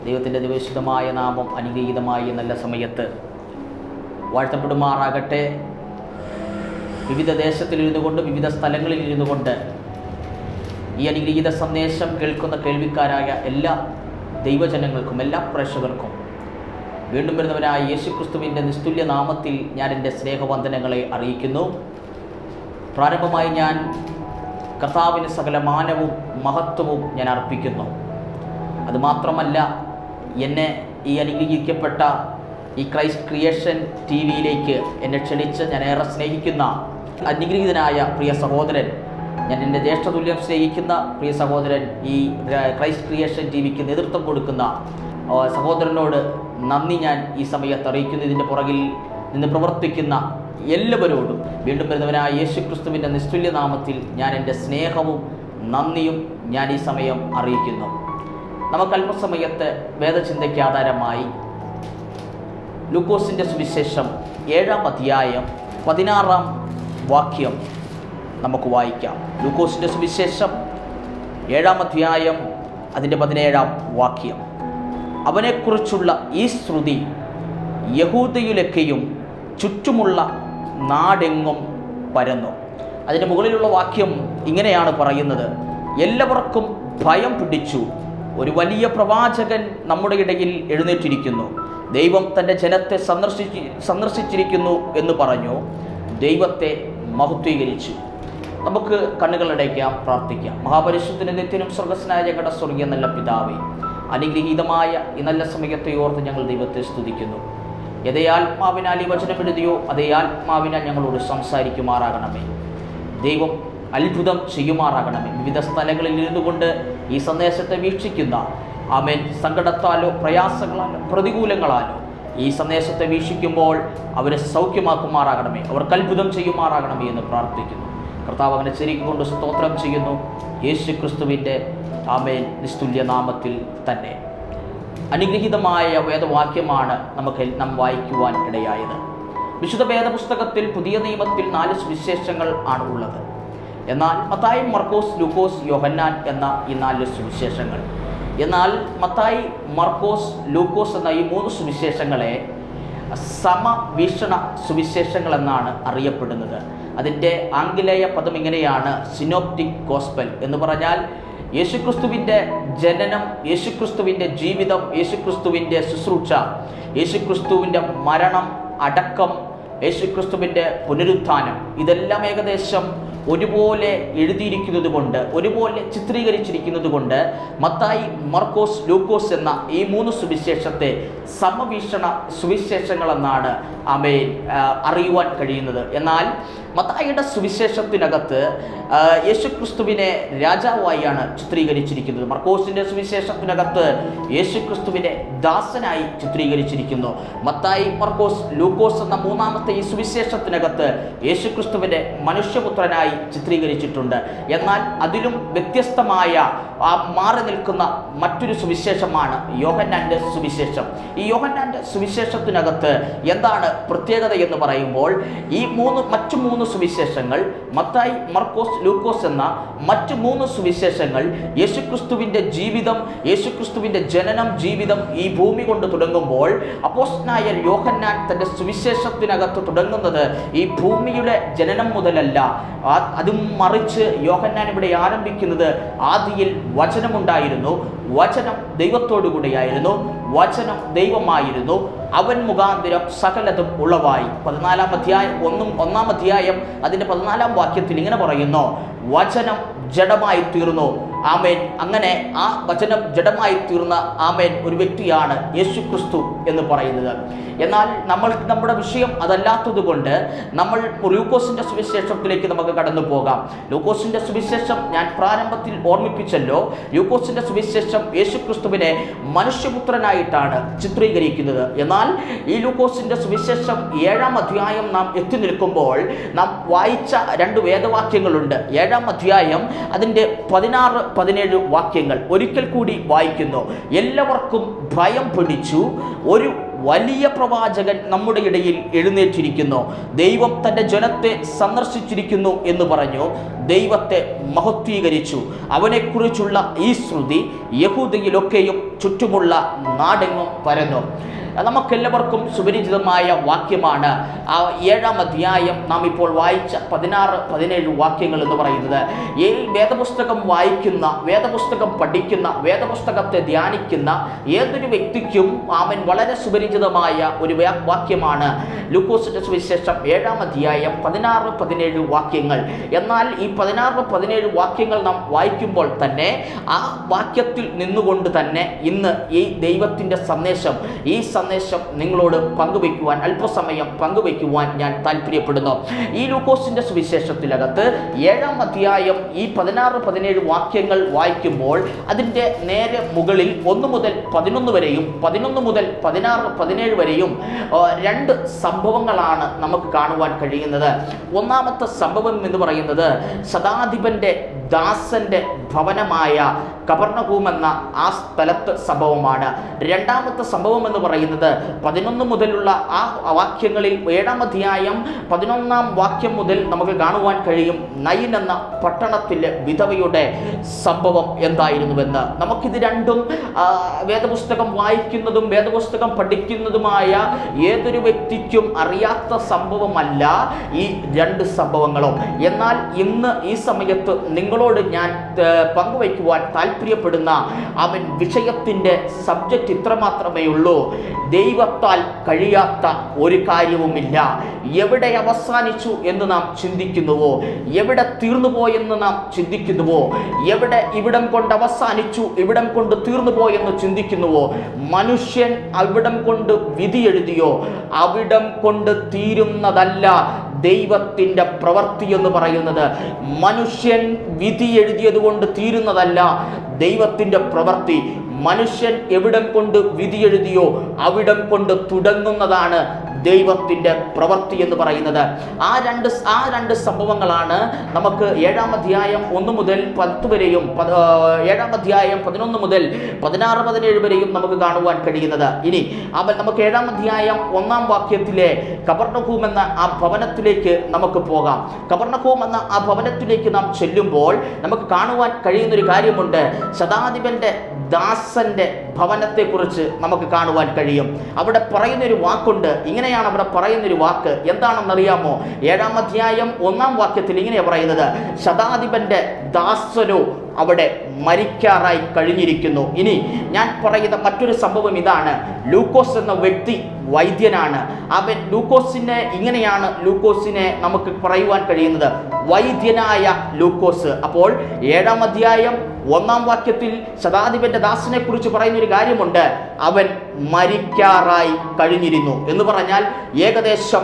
ദൈവത്തിൻ്റെ ദിവശുദ്ധമായ നാമം അനുഗ്രഹീതമായ നല്ല സമയത്ത് വാഴ്ത്തപ്പെടുമാറാകട്ടെ. വിവിധ ദേശത്തിലിരുന്നു കൊണ്ട്, വിവിധ സ്ഥലങ്ങളിൽ ഇരുന്നു കൊണ്ട് ഈ അനുഗ്രഹീത സന്ദേശം കേൾക്കുന്ന കേൾവിക്കാരായ എല്ലാ ദൈവജനങ്ങൾക്കും, എല്ലാ പ്രേക്ഷകർക്കും വീണ്ടും വരുന്നവനായ യേശുക്രിസ്തുവിൻ്റെ നിസ്തുല്യ നാമത്തിൽ ഞാൻ എൻ്റെ സ്നേഹവന്ദനങ്ങളെ അറിയിക്കുന്നു. പ്രാരംഭമായി ഞാൻ കർത്താവിന് സകല മാനവും മഹത്വവും ഞാൻ അർപ്പിക്കുന്നു. അതുമാത്രമല്ല, എന്നെ ഈ അനുഗ്രഹിക്കപ്പെട്ട ഈ ക്രൈസ്റ്റ് ക്രിയേഷൻ ടി വിയിലേക്ക് എന്നെ ക്ഷണിച്ച് ഞാൻ ഏറെ സ്നേഹിക്കുന്ന അനുഗ്രഹീതനായ പ്രിയ സഹോദരൻ, ഞാൻ എൻ്റെ ജ്യേഷ്ഠതുല്യം സ്നേഹിക്കുന്ന പ്രിയ സഹോദരൻ, ഈ ക്രൈസ്റ്റ് ക്രിയേഷൻ ടി വിക്ക് നേതൃത്വം കൊടുക്കുന്ന സഹോദരനോട് നന്ദി ഞാൻ ഈ സമയത്ത് അറിയിക്കുന്നു. ഇതിൻ്റെ പുറകിൽ നിന്ന് പ്രവർത്തിക്കുന്ന എല്ലാവരോടും വീണ്ടും വരുന്നവനായ യേശുക്രിസ്തുവിൻ്റെ നിസ്തുല്യ നാമത്തിൽ ഞാൻ എൻ്റെ സ്നേഹവും നന്ദിയും ഞാൻ ഈ സമയം അറിയിക്കുന്നു. നമുക്ക് അല്പസമയത്ത് വേദചിന്തയ്ക്ക് ആധാരമായി ലൂക്കോസിൻ്റെ സുവിശേഷം 7-ാം അധ്യായം 16-ാം വാക്യം നമുക്ക് വായിക്കാം. ലൂക്കോസിൻ്റെ സുവിശേഷം 7-ാം അധ്യായം അതിൻ്റെ 17-ാം വാക്യം. അവനെക്കുറിച്ചുള്ള ഈ ശ്രുതി യഹൂദയിലൊക്കെയും ചുറ്റുമുള്ള നാടെങ്ങും പരന്നു. അതിൻ്റെ മുകളിലുള്ള വാക്യം ഇങ്ങനെയാണ് പറയുന്നത്: എല്ലാവർക്കും ഭയം പിടിച്ചു, ഒരു വലിയ പ്രവാചകൻ നമ്മുടെ ഇടയിൽ എഴുന്നേറ്റിരിക്കുന്നു, ദൈവം തൻ്റെ ജനത്തെ സന്ദർശിച്ചിരിക്കുന്നു എന്ന് പറഞ്ഞു ദൈവത്തെ മഹത്വീകരിച്ചു. നമുക്ക് കണ്ണുകളടയ്ക്കാം, പ്രാർത്ഥിക്കാം. മഹാപരിശുദ്ധനും നിത്യനും സ്വർഗ്ഗസ്നായ ഞങ്ങളുടെ സ്വർഗീയ നല്ല പിതാവേ, അനുഗ്രഹീതമായ ഈ നല്ല സമയത്തെ ഓർത്ത് ഞങ്ങൾ ദൈവത്തെ സ്തുതിക്കുന്നു. ഏതേ ആത്മാവിനാൽ ഈ വചനം എഴുതിയോ അതേ ആത്മാവിനാൽ ഞങ്ങളോട് സംസാരിക്കുമാറാകണമേ. ദൈവം അത്ഭുതം ചെയ്യുമാറാകണമേ. വിവിധ സ്ഥലങ്ങളിൽ ഇരുന്നു കൊണ്ട് ഈ സന്ദേശത്തെ വീക്ഷിക്കുന്ന ആമേൻ, സങ്കടത്താലോ പ്രയാസങ്ങളാലോ പ്രതികൂലങ്ങളാലോ ഈ സന്ദേശത്തെ വീക്ഷിക്കുമ്പോൾ അവരെ സൗഖ്യമാക്കുമാറാകണമേ, അവർക്ക് അത്ഭുതം ചെയ്യുമാറാകണമേ എന്ന് പ്രാർത്ഥിക്കുന്നു. കർത്താവ് അങ്ങനെ ശരിക്കൊണ്ട് സ്തോത്രം ചെയ്യുന്നു, യേശുക്രിസ്തുവിൻ്റെ ആമേൻ നിസ്തുല്യ നാമത്തിൽ തന്നെ. അനുഗ്രഹീതമായ വേദവാക്യമാണ് നാം വായിക്കുവാൻ ഇടയായത്. വിശുദ്ധ വേദപുസ്തകത്തിൽ പുതിയ നിയമത്തിൽ 4 സുവിശേഷങ്ങൾ ആണ് ഉള്ളത്. എന്നാൽ മത്തായി, മർക്കോസ്, ലൂക്കോസ്, യോഹന്നാൻ എന്ന ഈ 4 സുവിശേഷങ്ങൾ. എന്നാൽ മത്തായി, മർക്കോസ്, ലൂക്കോസ് എന്ന ഈ 3 സുവിശേഷങ്ങളെ സമവീക്ഷണ സുവിശേഷങ്ങൾ എന്നാണ് അറിയപ്പെടുന്നത്. അതിൻ്റെ ആംഗലേയ പദം ഇങ്ങനെയാണ്: സിനോപ്റ്റിക് ഗോസ്പൽ എന്ന് പറഞ്ഞാൽ യേശുക്രിസ്തുവിൻ്റെ ജനനം, യേശുക്രിസ്തുവിൻ്റെ ജീവിതം, യേശുക്രിസ്തുവിൻ്റെ ശുശ്രൂഷ, യേശുക്രിസ്തുവിൻ്റെ മരണം, അടക്കം, യേശുക്രിസ്തുവിൻ്റെ പുനരുത്ഥാനം, ഇതെല്ലാം ഏകദേശം ഒരുപോലെ എഴുതിയിരിക്കുന്നത് കൊണ്ട്, ഒരുപോലെ ചിത്രീകരിച്ചിരിക്കുന്നത് കൊണ്ട് മത്തായി, മർക്കോസ്, ലൂക്കോസ് എന്ന ഈ 3 സുവിശേഷത്തെ സമവീക്ഷണ സുവിശേഷങ്ങളെന്നാണ് അറിയുവാൻ കഴിയുന്നത്. എന്നാൽ മത്തായിയുടെ സുവിശേഷത്തിനകത്ത് യേശുക്രിസ്തുവിനെ രാജാവായാണ് ചിത്രീകരിച്ചിരിക്കുന്നത്. മർക്കോസിൻ്റെ സുവിശേഷത്തിനകത്ത് യേശുക്രിസ്തുവിനെ ദാസനായി ചിത്രീകരിച്ചിരിക്കുന്നു. മത്തായി, മർക്കോസ്, ലൂക്കോസ് എന്ന 3ാമത്തെ ഈ സുവിശേഷത്തിനകത്ത് യേശുക്രിസ്തുവിനെ മനുഷ്യപുത്രനായി ചിത്രീകരിച്ചിട്ടുണ്ട്. എന്നാൽ അതിലും വ്യത്യസ്തമായ മാറി നിൽക്കുന്ന മറ്റൊരു സുവിശേഷമാണ് യോഹന്നാൻ്റെ സുവിശേഷം. ഈ യോഹന്നാൻ്റെ സുവിശേഷത്തിനകത്ത് എന്താണ് പ്രത്യേകത എന്ന് പറയുമ്പോൾ, ഈ മറ്റു 3 സുവിശേഷങ്ങൾ, മത്തായി, മർക്കോസ്, ലൂക്കോസ് എന്ന മറ്റു 3 സുവിശേഷങ്ങൾ യേശുക്രിസ്തുവിൻ്റെ ജീവിതം, യേശുക്രിസ്തുവിൻ്റെ ജനനം, ജീവിതം ഈ ഭൂമി കൊണ്ട് തുടങ്ങുമ്പോൾ, അപ്പോസ്തലനായ യോഹന്നാൻ തൻ്റെ സുവിശേഷത്തിനകത്ത് തുടങ്ങുന്നത് ഈ ഭൂമിയുടെ ജനനം മുതലല്ല. അതും മറിച്ച് യോഹന്നാൻ ഇവിടെ ആരംഭിക്കുന്നത് ആദിയിൽ വചനമുണ്ടായിരുന്നു, വചനം ദൈവത്തോടു കൂടെയായിരുന്നു, വചനം ദൈവമായിരുന്നു, അവൻ മുഖാന്തരം സകലതും ഉളവായി. 14-ാം അധ്യായം 1-ാം അധ്യായം അതിൻ്റെ 14-ാം വാക്യത്തിൽ ഇങ്ങനെ പറയുന്നു: വചനം ജഡമായി തീർന്നു. ആമേൻ. അങ്ങനെ ആ വചനം ജഡമായി തീർന്ന ആമേൻ ഒരു വ്യക്തിയാണ് യേശുക്രിസ്തു എന്ന് പറയുന്നത്. എന്നാൽ നമ്മുടെ വിഷയം അതല്ലാത്തത് കൊണ്ട് നമ്മൾ ലൂക്കോസിൻ്റെ സുവിശേഷത്തിലേക്ക് നമുക്ക് കടന്നു പോകാം. ലൂക്കോസിൻ്റെ സുവിശേഷം ഞാൻ പ്രാരംഭത്തിൽ ഓർമ്മിപ്പിച്ചല്ലോ. ലൂക്കോസിൻ്റെ സുവിശേഷം യേശുക്രിസ്തുവിനെ മനുഷ്യപുത്രനായിട്ടാണ് ചിത്രീകരിക്കുന്നത്. എന്നാൽ ഈ ലൂക്കോസിൻ്റെ സുവിശേഷം 7-ാം അധ്യായം നാം എത്തി നിൽക്കുമ്പോൾ നാം വായിച്ച 2 വേദവാക്യങ്ങളുണ്ട്. 7-ാം അധ്യായം അതിൻ്റെ 16 16-17 വാക്യങ്ങൾ ഒരിക്കൽ കൂടി വായിക്കുന്നു. എല്ലാവർക്കും ഭയം പിടിച്ചു. ഒരു വലിയ പ്രവാചകൻ നമ്മുടെ ഇടയിൽ എഴുന്നേറ്റിരിക്കുന്നു. ദൈവം തൻ്റെ ജനത്തെ സന്ദർശിച്ചിരിക്കുന്നു എന്ന് പറഞ്ഞു ദൈവത്തെ മഹത്വീകരിച്ചു. അവനെക്കുറിച്ചുള്ള ഈ ശ്രുതി യഹൂദയിലൊക്കെയും ചുറ്റുമുള്ള നാടെങ്ങും പരന്നു. നമുക്കെല്ലാവർക്കും സുപരിചിതമായ വാക്യമാണ് ആ 7-ാം അധ്യായം നാം ഇപ്പോൾ വായിച്ച 16-17 വാക്യങ്ങൾ എന്ന് പറയുന്നത്. ഈ വേദപുസ്തകം വായിക്കുന്ന, വേദപുസ്തകം പഠിക്കുന്ന, വേദപുസ്തകത്തെ ധ്യാനിക്കുന്ന ഏതൊരു വ്യക്തിക്കും അവൻ വളരെ സുപരിചിതമായ ഒരു വാക്യമാണ് ലൂക്കോസിന്റെ സുവിശേഷം 7-ാം അധ്യായം 16-17 വാക്യങ്ങൾ. എന്നാൽ ഈ 16-17 വാക്യങ്ങൾ നാം വായിക്കുമ്പോൾ തന്നെ ആ വാക്യത്തിൽ നിന്നുകൊണ്ട് തന്നെ ഇന്ന് ഈ ദൈവത്തിൻ്റെ സന്ദേശം, ഈ സന്ദേശം നിങ്ങളോട് പങ്കുവയ്ക്കുവാൻ, അല്പസമയം പങ്കുവയ്ക്കുവാൻ ഞാൻ താല്പര്യപ്പെടുന്നു. ഈ ലൂക്കോസിന്റെ സുവിശേഷത്തിനകത്ത് 7-ാം അധ്യായം ഈ 16-17 വാക്യങ്ങൾ വായിക്കുമ്പോൾ അതിൻ്റെ നേരെ മുകളിൽ 1 മുതൽ 11 വരെയും 11 മുതൽ 16-17 വരെയും 2 സംഭവങ്ങളാണ് നമുക്ക് കാണുവാൻ കഴിയുന്നത്. ഒന്നാമത്തെ സംഭവം എന്ന് പറയുന്നത് ശതാധിപന്റെ ദാസന്റെ ഭവനമായ കപർന്നഹൂം എന്ന ആ സ്ഥലത്ത് സംഭവമാണ്. രണ്ടാമത്തെ സംഭവം എന്ന് പറയുന്നത് 11 മുതലുള്ള ആ വാക്യങ്ങളിൽ 7-ാം അധ്യായം 11-ാം വാക്യം മുതൽ നമുക്ക് കാണുവാൻ കഴിയും നയിൻ എന്ന പട്ടണത്തിലെ വിധവയുടെ സംഭവം എന്തായിരുന്നുവെന്ന്. നമുക്കിത് രണ്ടും വേദപുസ്തകം വായിക്കുന്നതും വേദപുസ്തകം പഠിക്കുന്നതുമായ ഏതൊരു വ്യക്തിക്കും അറിയാത്ത സംഭവമല്ല ഈ 2 സംഭവങ്ങളും. എന്നാൽ ഇന്ന് ഈ സമയത്ത് നിങ്ങളോട് ഞാൻ പങ്കുവയ്ക്കുവാൻ താല്പര്യപ്പെടുന്ന അവൻ വിഷയത്തിൻ്റെ സബ്ജക്റ്റ് ഇത്ര മാത്രമേ ഉള്ളൂ: ദൈവത്താൽ കഴിയാത്ത ഒരു കാര്യവുമില്ല. എവിടെ അവസാനിച്ചു എന്ന് നാം ചിന്തിക്കുന്നുവോ, എവിടെ തീർന്നുപോയെന്ന് നാം ചിന്തിക്കുന്നുവോ, എവിടെ ഇവിടം കൊണ്ട് അവസാനിച്ചു, ഇവിടം കൊണ്ട് തീർന്നുപോയെന്ന് ചിന്തിക്കുന്നുവോ, മനുഷ്യൻ അവിടം കൊണ്ട് വിധി എഴുതിയോ അവിടം കൊണ്ട് തീരുന്നതല്ല ദൈവത്തിൻ്റെ പ്രവൃത്തി എന്ന് പറയുന്നത്. മനുഷ്യൻ വിധി എഴുതിയത് കൊണ്ട് തീരുന്നതല്ല ദൈവത്തിൻ്റെ പ്രവൃത്തി. മനുഷ്യൻ എവിടം കൊണ്ട് വിധി എഴുതിയോ അവിടം കൊണ്ട് തുടങ്ങുന്നതാണ് ദൈവത്തിൻ്റെ പ്രവൃത്തി എന്ന് പറയുന്നത്. ആ രണ്ട് സംഭവങ്ങളാണ് നമുക്ക് 7-ാം അധ്യായം 1 മുതൽ 10 വരെയും 7-ാം അധ്യായം 11 മുതൽ 16-17 വരെയും നമുക്ക് കാണുവാൻ കഴിയുന്നത്. ഇനി നമുക്ക് 7-ാം അധ്യായം 1-ാം വാക്യത്തിലെ കപർന്നഹൂം എന്ന ആ ഭവനത്തിലേക്ക് നമുക്ക് പോകാം. കപർന്നഹൂം എന്ന ആ ഭവനത്തിലേക്ക് നാം ചെല്ലുമ്പോൾ നമുക്ക് കാണുവാൻ കഴിയുന്നൊരു കാര്യമുണ്ട്. ശതാധിപന്റെ ദാസന്റെ ഭവനത്തെക്കുറിച്ച് നമുക്ക് കാണുവാൻ കഴിയും. അവിടെ പറയുന്നൊരു വാക്കുണ്ട്. ഇങ്ങനെയാണ് അവിടെ പറയുന്നൊരു വാക്ക്. എന്താണെന്നറിയാമോ? 7-ാം അധ്യായം 1-ാം വാക്യത്തിൽ ഇങ്ങനെയാണ് പറയുന്നത്: ശതാധിപന്റെ ദാസനോ അവിടെ മരിക്കാറായി കഴിഞ്ഞിരിക്കുന്നു. ഇനി ഞാൻ പറയുന്ന മറ്റൊരു സംഭവം ഇതാണ്. ലൂക്കോസ് എന്ന വ്യക്തി വൈദ്യനാണ്. അവൻ ഇങ്ങനെയാണ് ലൂക്കോസിനെ നമുക്ക് പറയുവാൻ കഴിയുന്നത്: വൈദ്യനായ ലൂക്കോസ്. അപ്പോൾ 7-ാം അധ്യായം 1-ാം വാക്യത്തിൽ ശതാധിപന്റെ ദാസനെ കുറിച്ച് പറയുന്ന ഒരു കാര്യമുണ്ട്. അവൻ മരിക്കാറായി കഴിഞ്ഞിരുന്നു എന്ന് പറഞ്ഞാൽ ഏകദേശം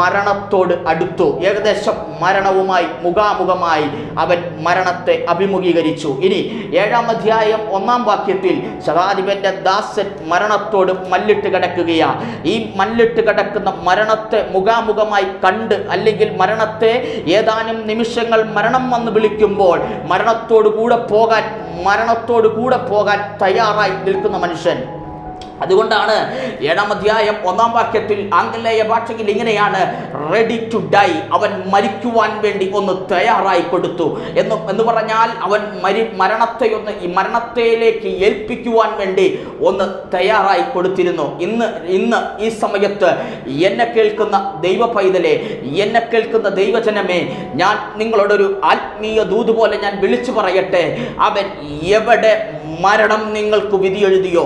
മരണത്തോട് അടുത്തു. ഏകദേശം മരണവുമായി മുഖാമുഖമായി അവൻ മരണത്തെ അഭിമുഖീകരിച്ചു. ഇനി 7-ാം അധ്യായം 1-ാം വാക്യത്തിൽ ശതാധിപന്റെ ദാസൻ മരണത്തോട് മല്ലിട്ട് കിടക്കുകയാ. ഈ മല്ലിട്ട് കിടക്കുന്ന മരണത്തെ മുഖാമുഖമായി കണ്ട്, അല്ലെങ്കിൽ മരണത്തെ ഏതാനും നിമിഷങ്ങൾ മരണം വന്ന് വിളിക്കുമ്പോൾ മരണത്തോട് കൂടെ പോകാൻ തയ്യാറായി നിൽക്കുന്ന മനുഷ്യൻ. അതുകൊണ്ടാണ് 7-ാം അധ്യായം 1-ാം വാക്യത്തിൽ ആംഗലേയ ഭാഷയിൽ ഇങ്ങനെയാണ്: റെഡി ടു ഡൈ. അവൻ മരിക്കുവാൻ വേണ്ടി ഒന്ന് തയ്യാറായി കൊടുത്തു എന്ന് പറഞ്ഞാൽ അവൻ മരണത്തിലേക്ക് ഏൽപ്പിക്കുവാൻ വേണ്ടി ഒന്ന് തയ്യാറായി കൊടുത്തിരുന്നു. ഇന്ന് ഈ സമയത്ത് എന്നെ കേൾക്കുന്ന ദൈവ പൈതലേ, എന്നെ കേൾക്കുന്ന ദൈവജനമേ, ഞാൻ നിങ്ങളോടൊരു ആത്മീയ ദൂത് പോലെ ഞാൻ വിളിച്ചു പറയട്ടെ. അവൻ എവിടെ മരണം നിങ്ങൾക്ക് വിധി എഴുതിയോ,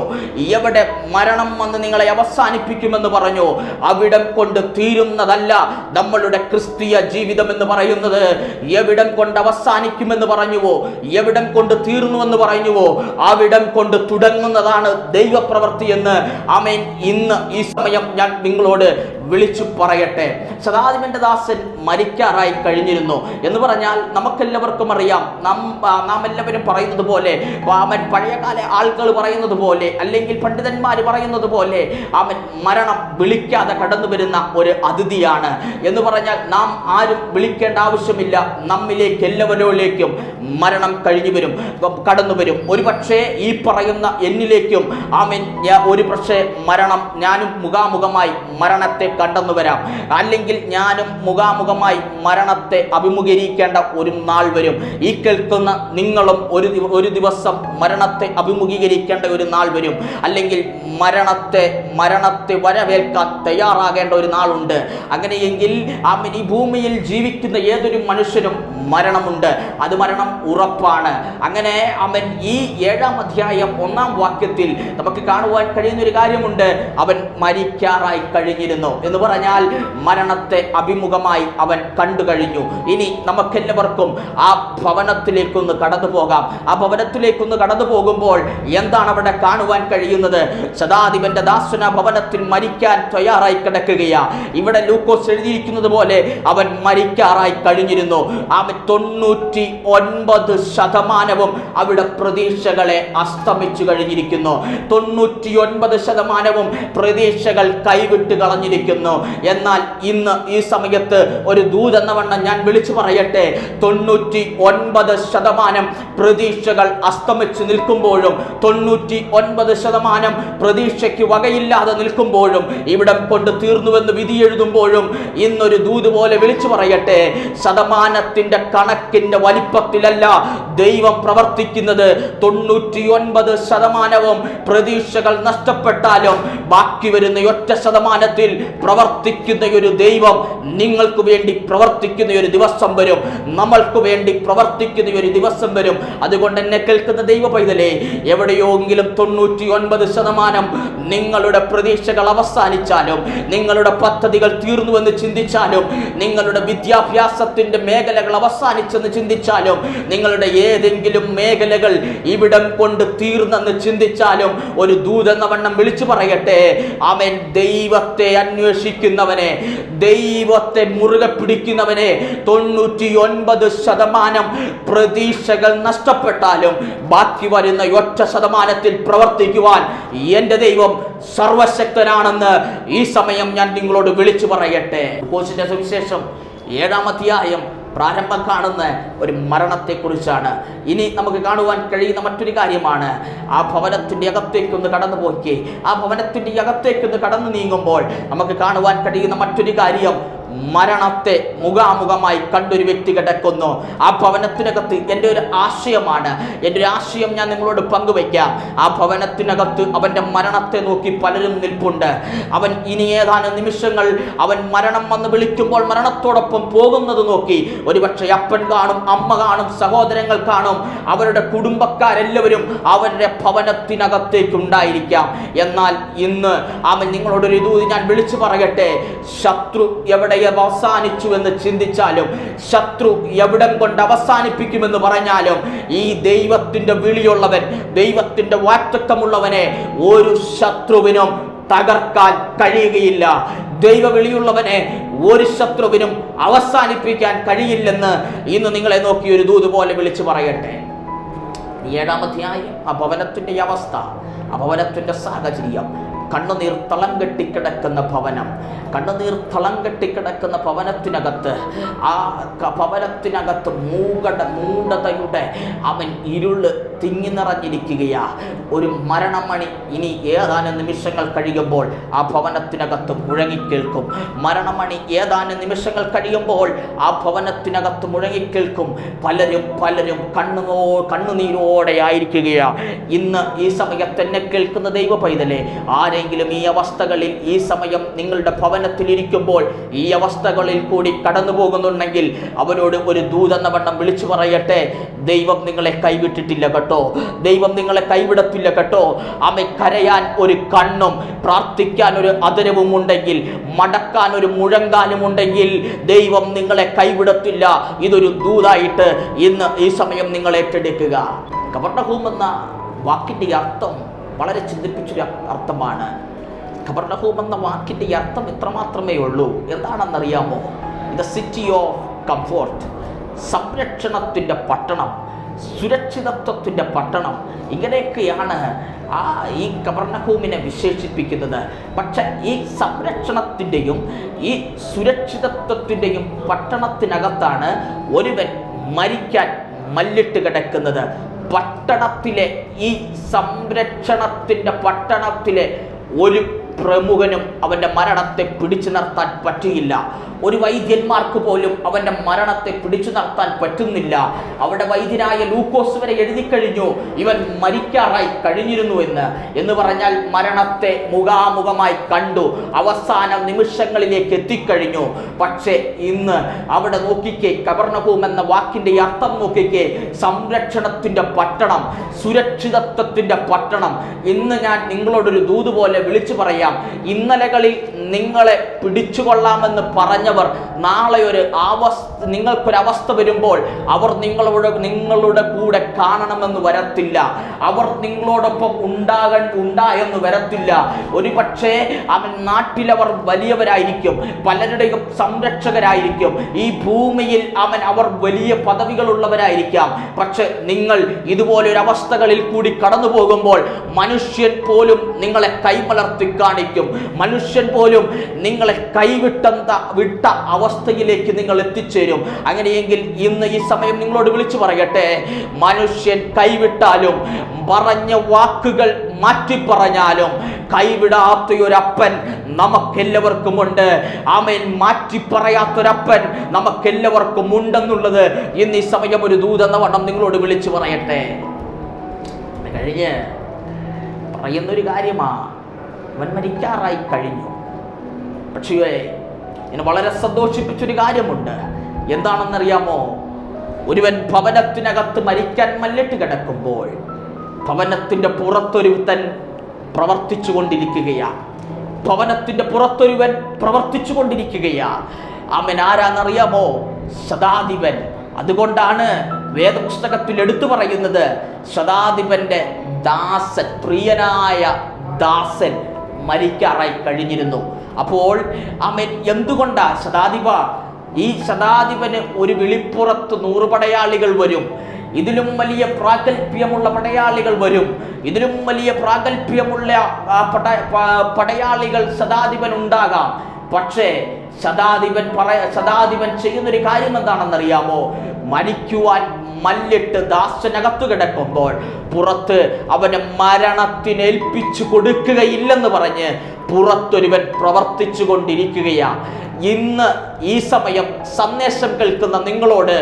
എവിടെ മരണം വന്ന് നിങ്ങളെ അവസാനിപ്പിക്കുമെന്ന് പറഞ്ഞോ അവിടം കൊണ്ട് തീരുന്നതല്ല നമ്മളുടെ ക്രിസ്തീയ ജീവിതം എന്ന് പറയുന്നത്. എവിടം കൊണ്ട് അവസാനിക്കുമെന്ന് പറഞ്ഞുവോ, എവിടം കൊണ്ട് തീർന്നുവെന്ന് പറഞ്ഞുവോ അവിടം കൊണ്ട് തുടങ്ങുന്നതാണ് ദൈവപ്രവൃത്തി എന്ന് ആമേൻ ഇന്ന് ഈ സമയം ഞാൻ നിങ്ങളോട് വിളിച്ചു പറയട്ടെ. ശതാധിപന്റെ ദാസൻ മരിക്കാറായി കഴിഞ്ഞിരുന്നു എന്ന് പറഞ്ഞാൽ നമുക്കെല്ലാവർക്കും അറിയാം. നാം എല്ലാവരും പറയുന്നത് പോലെ, അവൻ പഴയകാല ആളുകൾ പറയുന്നത് പോലെ, അല്ലെങ്കിൽ പണ്ഡിതന്മാർ പറയുന്നത് പോലെ, അവൻ മരണം വിളിക്കാതെ കടന്നു വരുന്ന ഒരു അതിഥിയാണ് എന്ന് പറഞ്ഞാൽ നാം ആരും വിളിക്കേണ്ട ആവശ്യമില്ല. നമ്മിലേക്ക് എല്ലാവരിലേക്കും മരണം കടന്നു വരും. ഒരു പക്ഷേ ഈ പറയുന്ന എന്നിലേക്കും ഒരു പക്ഷേ മരണം, ഞാനും മുഖാമുഖമായി മരണത്തെ കണ്ടെന്നു വരാം. അല്ലെങ്കിൽ ഞാനും മുഖാമുഖമായി മരണത്തെ അഭിമുഖീകരിക്കേണ്ട ഒരു നാൾ വരും. ഈ കേൾക്കുന്ന നിങ്ങളും ഒരു ദിവസം മരണത്തെ അഭിമുഖീകരിക്കേണ്ട ഒരു നാൾ വരും. അല്ലെങ്കിൽ മരണത്തെ വരവേൽക്കാൻ തയ്യാറാകേണ്ട ഒരു നാളുണ്ട്. അങ്ങനെയെങ്കിൽ ഈ ഭൂമിയിൽ ജീവിക്കുന്ന ഏതൊരു മനുഷ്യനും മരണമുണ്ട്. അത് മരണം ഉറപ്പാണ്. അങ്ങനെ ഈ 7-ാം അധ്യായം 1-ാം വാക്യത്തിൽ നമുക്ക് കാണുവാൻ കഴിയുന്ന ഒരു കാര്യമുണ്ട്. അവൻ മരിക്കാറായി കഴിഞ്ഞിരുന്നു എന്ന് പറഞ്ഞാൽ മരണത്തെ അഭിമുഖമായി അവൻ കണ്ടു കഴിഞ്ഞു. ഇനി നമുക്കെല്ലാവർക്കും ആ ഭവനത്തിലേക്കൊന്ന് കടന്നു പോകാം. ആ ഭവനത്തിലേക്കൊന്ന് കടന്നു പോകുമ്പോൾ എന്താണ് അവിടെ കാണുവാൻ കഴിയുന്നത്? ശതാധിപന്റെ ദാസന ഭവനത്തിൽ മരിക്കാൻ തയ്യാറായി കിടക്കുകയാ. ഇവിടെ ലൂക്കോസ് എഴുതിയിരിക്കുന്നത് പോലെ അവൻ മരിക്കാറായി കഴിഞ്ഞിരുന്നു. അവൻ 99% അവിടെ പ്രതീക്ഷകളെ അസ്തമിച്ചു കഴിഞ്ഞിരിക്കുന്നു. 99% പ്രതീക്ഷകൾ കൈവിട്ട് കളഞ്ഞിരിക്കുന്നു. എന്നാൽ ഇന്ന് ഈ സമയത്ത് ഒരു ദൂതെന്നവണ്ണം ഞാൻ വിളിച്ചു പറയട്ടെ, 99% പ്രതീക്ഷകൾ അസ്തമിച്ചു നിൽക്കുമ്പോഴും, 99% പ്രതീക്ഷയ്ക്ക് വകയില്ലാതെ നിൽക്കുമ്പോഴും, ഇവിടം കൊണ്ട് തീർന്നുവെന്ന് വിധി എഴുതുമ്പോഴും ഇന്നൊരു ദൂത് പോലെ വിളിച്ചു പറയട്ടെ, ശതമാനത്തിന്റെ കണക്കിന്റെ വലിപ്പത്തിലല്ല ദൈവം പ്രവർത്തിക്കുന്നത്. 99% പ്രതീക്ഷകൾ നഷ്ടപ്പെട്ടാലും ബാക്കി വരുന്ന 1% പ്രവർത്തിക്കുന്ന ഒരു ദൈവം നിങ്ങൾക്ക് വേണ്ടി പ്രവർത്തിക്കുന്ന ഒരു ദിവസം വരും. നമ്മൾക്ക് വേണ്ടി പ്രവർത്തിക്കുന്ന ഒരു ദിവസം വരും. അതുകൊണ്ട് എന്നെ കേൾക്കുന്ന ദൈവ പൈതലേ, എവിടെയെങ്കിലും 99% നിങ്ങളുടെ പ്രതീക്ഷകൾ അവസാനിച്ചാലും, നിങ്ങളുടെ പദ്ധതികൾ തീർന്നുവെന്ന് ചിന്തിച്ചാലും, നിങ്ങളുടെ വിദ്യാഭ്യാസത്തിന്റെ മേഖലകൾ അവസാനിച്ചെന്ന് ചിന്തിച്ചാലും, നിങ്ങളുടെ ഏതെങ്കിലും മേഖലകൾ ഇവിടം കൊണ്ട് തീർന്നെന്ന് ചിന്തിച്ചാലും, ഒരു ദൂതെന്ന വണ്ണം വിളിച്ചു പറയട്ടെ, അവൻ ദൈവത്തെ അന്വേഷിക്കുന്നവനെ, ദൈവത്തെ മുറുകെ പിടിക്കുന്നവനെ, 99% പ്രതീക്ഷകൾ നഷ്ടപ്പെട്ടാലും ബാക്കി വരുന്ന 1% പ്രവർത്തിക്കുവാൻ എൻ്റെ ദൈവം സർവശക്തനാണെന്ന് ഈ സമയം ഞാൻ നിങ്ങളോട് വിളിച്ചു പറയട്ടെ. കോശിന്റെ സുവിശേഷം 7-ാം അധ്യായം പ്രാരംഭം കാണുന്ന ഒരു മരണത്തെക്കുറിച്ചാണ്. ഇനി നമുക്ക് കാണുവാൻ കഴിയുന്ന മറ്റൊരു കാര്യമാണ്, ആ ഭവനത്തിൻ്റെ അകത്തേക്കൊന്ന് കടന്നു പോയി, ആ ഭവനത്തിൻ്റെ അകത്തേക്കൊന്ന് കടന്നു നീങ്ങുമ്പോൾ നമുക്ക് കാണുവാൻ കഴിയുന്ന മറ്റൊരു കാര്യം, മരണത്തെ മുഖാമുഖമായി കണ്ടൊരു വ്യക്തി കിടക്കുന്നു. ആ ഭവനത്തിനകത്ത് എൻ്റെ ഒരു ആശയമാണ്, എൻ്റെ ഒരു ആശയം ഞാൻ നിങ്ങളോട് പങ്കുവയ്ക്കാം. ആ ഭവനത്തിനകത്ത് അവൻ്റെ മരണത്തെ നോക്കി പലരും നിൽപ്പുണ്ട്. അവൻ ഇനി ഏതാനും നിമിഷങ്ങൾ അവൻ മരണം വന്ന് വിളിക്കുമ്പോൾ മരണത്തോടൊപ്പം പോകുന്നത് നോക്കി ഒരുപക്ഷെ അപ്പൻ കാണും, അമ്മ കാണും, സഹോദരങ്ങൾ കാണും, അവരുടെ കുടുംബക്കാരെല്ലാവരും അവരുടെ ഭവനത്തിനകത്തേക്ക് ഉണ്ടായിരിക്കാം. എന്നാൽ ഇന്ന് അവൻ നിങ്ങളോടൊരു ഇത് ഞാൻ വിളിച്ചു പറയട്ടെ, ശത്രു എവിടെ അവസാനിച്ചു എന്ന് ചിന്തിച്ചാലും, ശത്രു എവിടം കൊണ്ട് അവസാനിപ്പിക്കുമെന്ന് പറഞ്ഞാലും, ഈ ദൈവത്തിന്റെ വിളിയുള്ളവൻ, ദൈവത്തിന്റെ വാക്തത്വമുള്ളവനെ ഒരു ശത്രുവിനും തകർക്കാൻ കഴിയുകയില്ല. ദൈവവിളിയുള്ളവനെ ഒരു ശത്രുവിനും അവസാനിപ്പിക്കാൻ കഴിയില്ലെന്ന് ഇന്ന് നിങ്ങളെ നോക്കി ഒരു ദൂത് പോലെ വിളിച്ചു പറയട്ടെ. 7-ാം അധ്യായം ആ ഭവനത്തിന്റെ അവസ്ഥ, ആ ഭവനത്തിന്റെ സാഹചര്യം, കണ്ണുനീർ തളം കെട്ടിക്കിടക്കുന്ന ഭവനം, കണ്ണുനീർ തളം കെട്ടിക്കിടക്കുന്ന ഭവനത്തിനകത്ത്, ആ ഭവനത്തിനകത്ത് മൂഢതയുടെ അവൻ ഇരുള് തിങ്ങി നിറഞ്ഞിരിക്കുകയാ. ഒരു മരണമണി ഇനി ഏതാനും നിമിഷങ്ങൾ കഴിയുമ്പോൾ ആ ഭവനത്തിനകത്ത് മുഴങ്ങിക്കേൾക്കും. മരണമണി ഏതാനും നിമിഷങ്ങൾ കഴിയുമ്പോൾ ആ ഭവനത്തിനകത്ത് മുഴങ്ങിക്കേൾക്കും. പലരും കണ്ണുനീരോടെ ആയിരിക്കുകയാ. ഇന്ന് ഈ സമയത്ത് എന്നെ കേൾക്കുന്ന ദൈവ പൈതലേ, ആരെങ്കിലും ഈ അവസ്ഥകളിൽ ഈ സമയം നിങ്ങളുടെ ഭവനത്തിലിരിക്കുമ്പോൾ ഈ അവസ്ഥകളിൽ കൂടി കടന്നു പോകുന്നുണ്ടെങ്കിൽ അവരോട് ഒരു ദൂതെന്ന വണ്ണം വിളിച്ചു പറയട്ടെ, ദൈവം നിങ്ങളെ കൈവിട്ടിട്ടില്ല കേട്ടോ, ദൈവം നിങ്ങളെ കൈവിടത്തില്ല കേട്ടോ. ആമേ, കരയാൻ ഒരു കണ്ണും പ്രാർത്ഥിക്കാൻ ഒരു അതരവും ഉണ്ടെങ്കിൽ, മടക്കാൻ ഒരു മുഴങ്കാലും ഉണ്ടെങ്കിൽ ദൈവം നിങ്ങളെ കൈവിടത്തില്ല. ഇതൊരു ദൂതായിട്ട് ഇന്ന് ഈ സമയം നിങ്ങൾ ഏറ്റെടുക്കുക. കപർണഹൂം എന്ന വാക്കിൻ്റെ അർത്ഥം വളരെ ചിന്തിപ്പിച്ചൊരു അർത്ഥമാണ്. ഖബർനഹൂം എന്ന വാക്കിൻ്റെ അർത്ഥം ഇത്രമാത്രമേ ഉള്ളൂ. എന്താണെന്നറിയാമോ? ഇത് സിറ്റി ഓഫ് കംഫോർട്ട്, സംരക്ഷണത്തിൻ്റെ പട്ടണം, സുരക്ഷിതത്വത്തിൻ്റെ പട്ടണം. ഇങ്ങനെയൊക്കെയാണ് ഈ ഖബർനഹൂമിനെ വിശേഷിപ്പിക്കുന്നത്. പക്ഷെ ഈ സംരക്ഷണത്തിൻ്റെയും ഈ സുരക്ഷിതത്വത്തിൻ്റെയും പട്ടണത്തിനകത്താണ് ഒരുവൻ മരിക്കാൻ മല്ലിട്ട് കിടക്കുന്നത്. പട്ടണത്തിലെ ഈ സംരക്ഷണത്തിൻ്റെ പട്ടണത്തിലെ ഒരു പ്രമുഖനും അവൻ്റെ മരണത്തെ പിടിച്ചു നിർത്താൻ പറ്റിയില്ല. ഒരു വൈദ്യന്മാർക്ക് പോലും അവൻ്റെ മരണത്തെ പിടിച്ചു നിർത്താൻ പറ്റുന്നില്ല. അവിടെ വൈദ്യനായ ലൂക്കോസ് വരെ എഴുതി കഴിഞ്ഞു, ഇവൻ മരിക്കാറായി കഴിഞ്ഞിരുന്നു എന്ന് പറഞ്ഞാൽ മരണത്തെ മുഖാമുഖമായി കണ്ടു, അവസാന നിമിഷങ്ങളിലേക്ക് എത്തിക്കഴിഞ്ഞു. പക്ഷേ ഇന്ന് അവിടെ നോക്കിക്കേ, ഖബർനഹൂം എന്ന വാക്കിൻ്റെ അർത്ഥം നോക്കിക്കേ, സംരക്ഷണത്തിൻ്റെ പട്ടണം, സുരക്ഷിതത്വത്തിൻ്റെ പട്ടണം. ഇന്ന് ഞാൻ നിങ്ങളോടൊരു ദൂത് പോലെ വിളിച്ചു പറയാം, ഇന്നലകളിൽ നിങ്ങളെ പിടിച്ചുകൊള്ളാമെന്ന് പറഞ്ഞവർ നാളെ നിങ്ങൾക്കൊരവസ്ഥ വരുമ്പോൾ അവർ നിങ്ങളുടെ കൂടെ കാണണമെന്ന് വരത്തില്ല. അവർ നിങ്ങളോടൊപ്പം ഉണ്ടായെന്ന് വരത്തില്ല. ഒരു പക്ഷേ അവൻ നാട്ടിലവർ വലിയവരായിരിക്കും, പലരുടെയും സംരക്ഷകരായിരിക്കും, ഈ ഭൂമിയിൽ അവർ വലിയ പദവികളുള്ളവരായിരിക്കാം. പക്ഷെ നിങ്ങൾ ഇതുപോലൊരു അവസ്ഥകളിൽ കൂടി കടന്നു പോകുമ്പോൾ മനുഷ്യൻ പോലും നിങ്ങളെ കൈമലർത്തി കാണിക്കും. മനുഷ്യൻ പോലും നിങ്ങളെ വിട്ട അവസ്ഥയിലേക്ക് നിങ്ങൾ എത്തിച്ചേരും. അങ്ങനെയെങ്കിൽ ഇന്ന് ഈ സമയം നിങ്ങളോട് വിളിച്ചു പറയട്ടെ, മനുഷ്യൻ കൈവിട്ടാലും പറഞ്ഞ വാക്കുകൾ മാറ്റി പറഞ്ഞാലും കൈവിടാത്തൊരപ്പൻ നമുക്കെല്ലാവർക്കും ഉണ്ട്. ആമേൻ. മാറ്റി പറയാത്തൊരപ്പൻ നമുക്കെല്ലാവർക്കും ഉണ്ടെന്നുള്ളത് ഇന്ന് ഈ സമയം ഒരു ദൂതെന്ന വണ്ണം നിങ്ങളോട് വിളിച്ചു പറയട്ടെ. കഴിഞ്ഞ് പറയുന്നൊരു കാര്യമാണ്, അവൻ മരിക്കാറായി കഴിഞ്ഞു. പക്ഷേ എന്നെ വളരെ സന്തോഷിപ്പിച്ചൊരു കാര്യമുണ്ട്. എന്താണെന്നറിയാമോ? ഒരുവൻ ഭവനത്തിനകത്ത് മരിക്കാൻ മല്ലിട്ട് കിടക്കുമ്പോൾ ഭവനത്തിൻ്റെ പുറത്തൊരുത്തൻ പ്രവർത്തിച്ചു കൊണ്ടിരിക്കുകയാണ്. ഭവനത്തിൻ്റെ പുറത്തൊരുവൻ പ്രവർത്തിച്ചു കൊണ്ടിരിക്കുകയാണ്. അവൻ ആരാന്നറിയാമോ? ശതാധിപൻ. അതുകൊണ്ടാണ് വേദപുസ്തകത്തിൽ എടുത്തു പറയുന്നത്, ശതാധിപന്റെ ദാസൻ, പ്രിയനായ ദാസൻ മരിക്കാറായി കഴിഞ്ഞിരുന്നു. അപ്പോൾ അവൻ എന്തുകൊണ്ടാ ഈ ശതാധിപന് ഒരു വിളിപ്പുറത്ത് 100 പടയാളികൾ വരും, ഇതിലും വലിയ പ്രാഗൽഭ്യമുള്ള പടയാളികൾ വരും, ഇതിലും വലിയ പ്രാഗൽഭ്യമുള്ള പടയാളികൾ ശതാധിപൻ ഉണ്ടാകാം. പക്ഷേ ശതാധിപൻ ചെയ്യുന്നൊരു കാര്യം എന്താണെന്നറിയാമോ? മരിക്കുവാൻ മല്ലിട്ട് ദാസനകത്തു കിടക്കുമ്പോൾ പുറത്ത് അവനെ മരണത്തിനേൽപ്പിച്ചു കൊടുക്കുകയില്ലെന്ന് പറഞ്ഞ് പുറത്തൊരുവൻ പ്രവർത്തിച്ചു കൊണ്ടിരിക്കുകയാണ്. ഇന്ന് ഈ സമയം സന്ദേശം കേൾക്കുന്ന നിങ്ങളോട്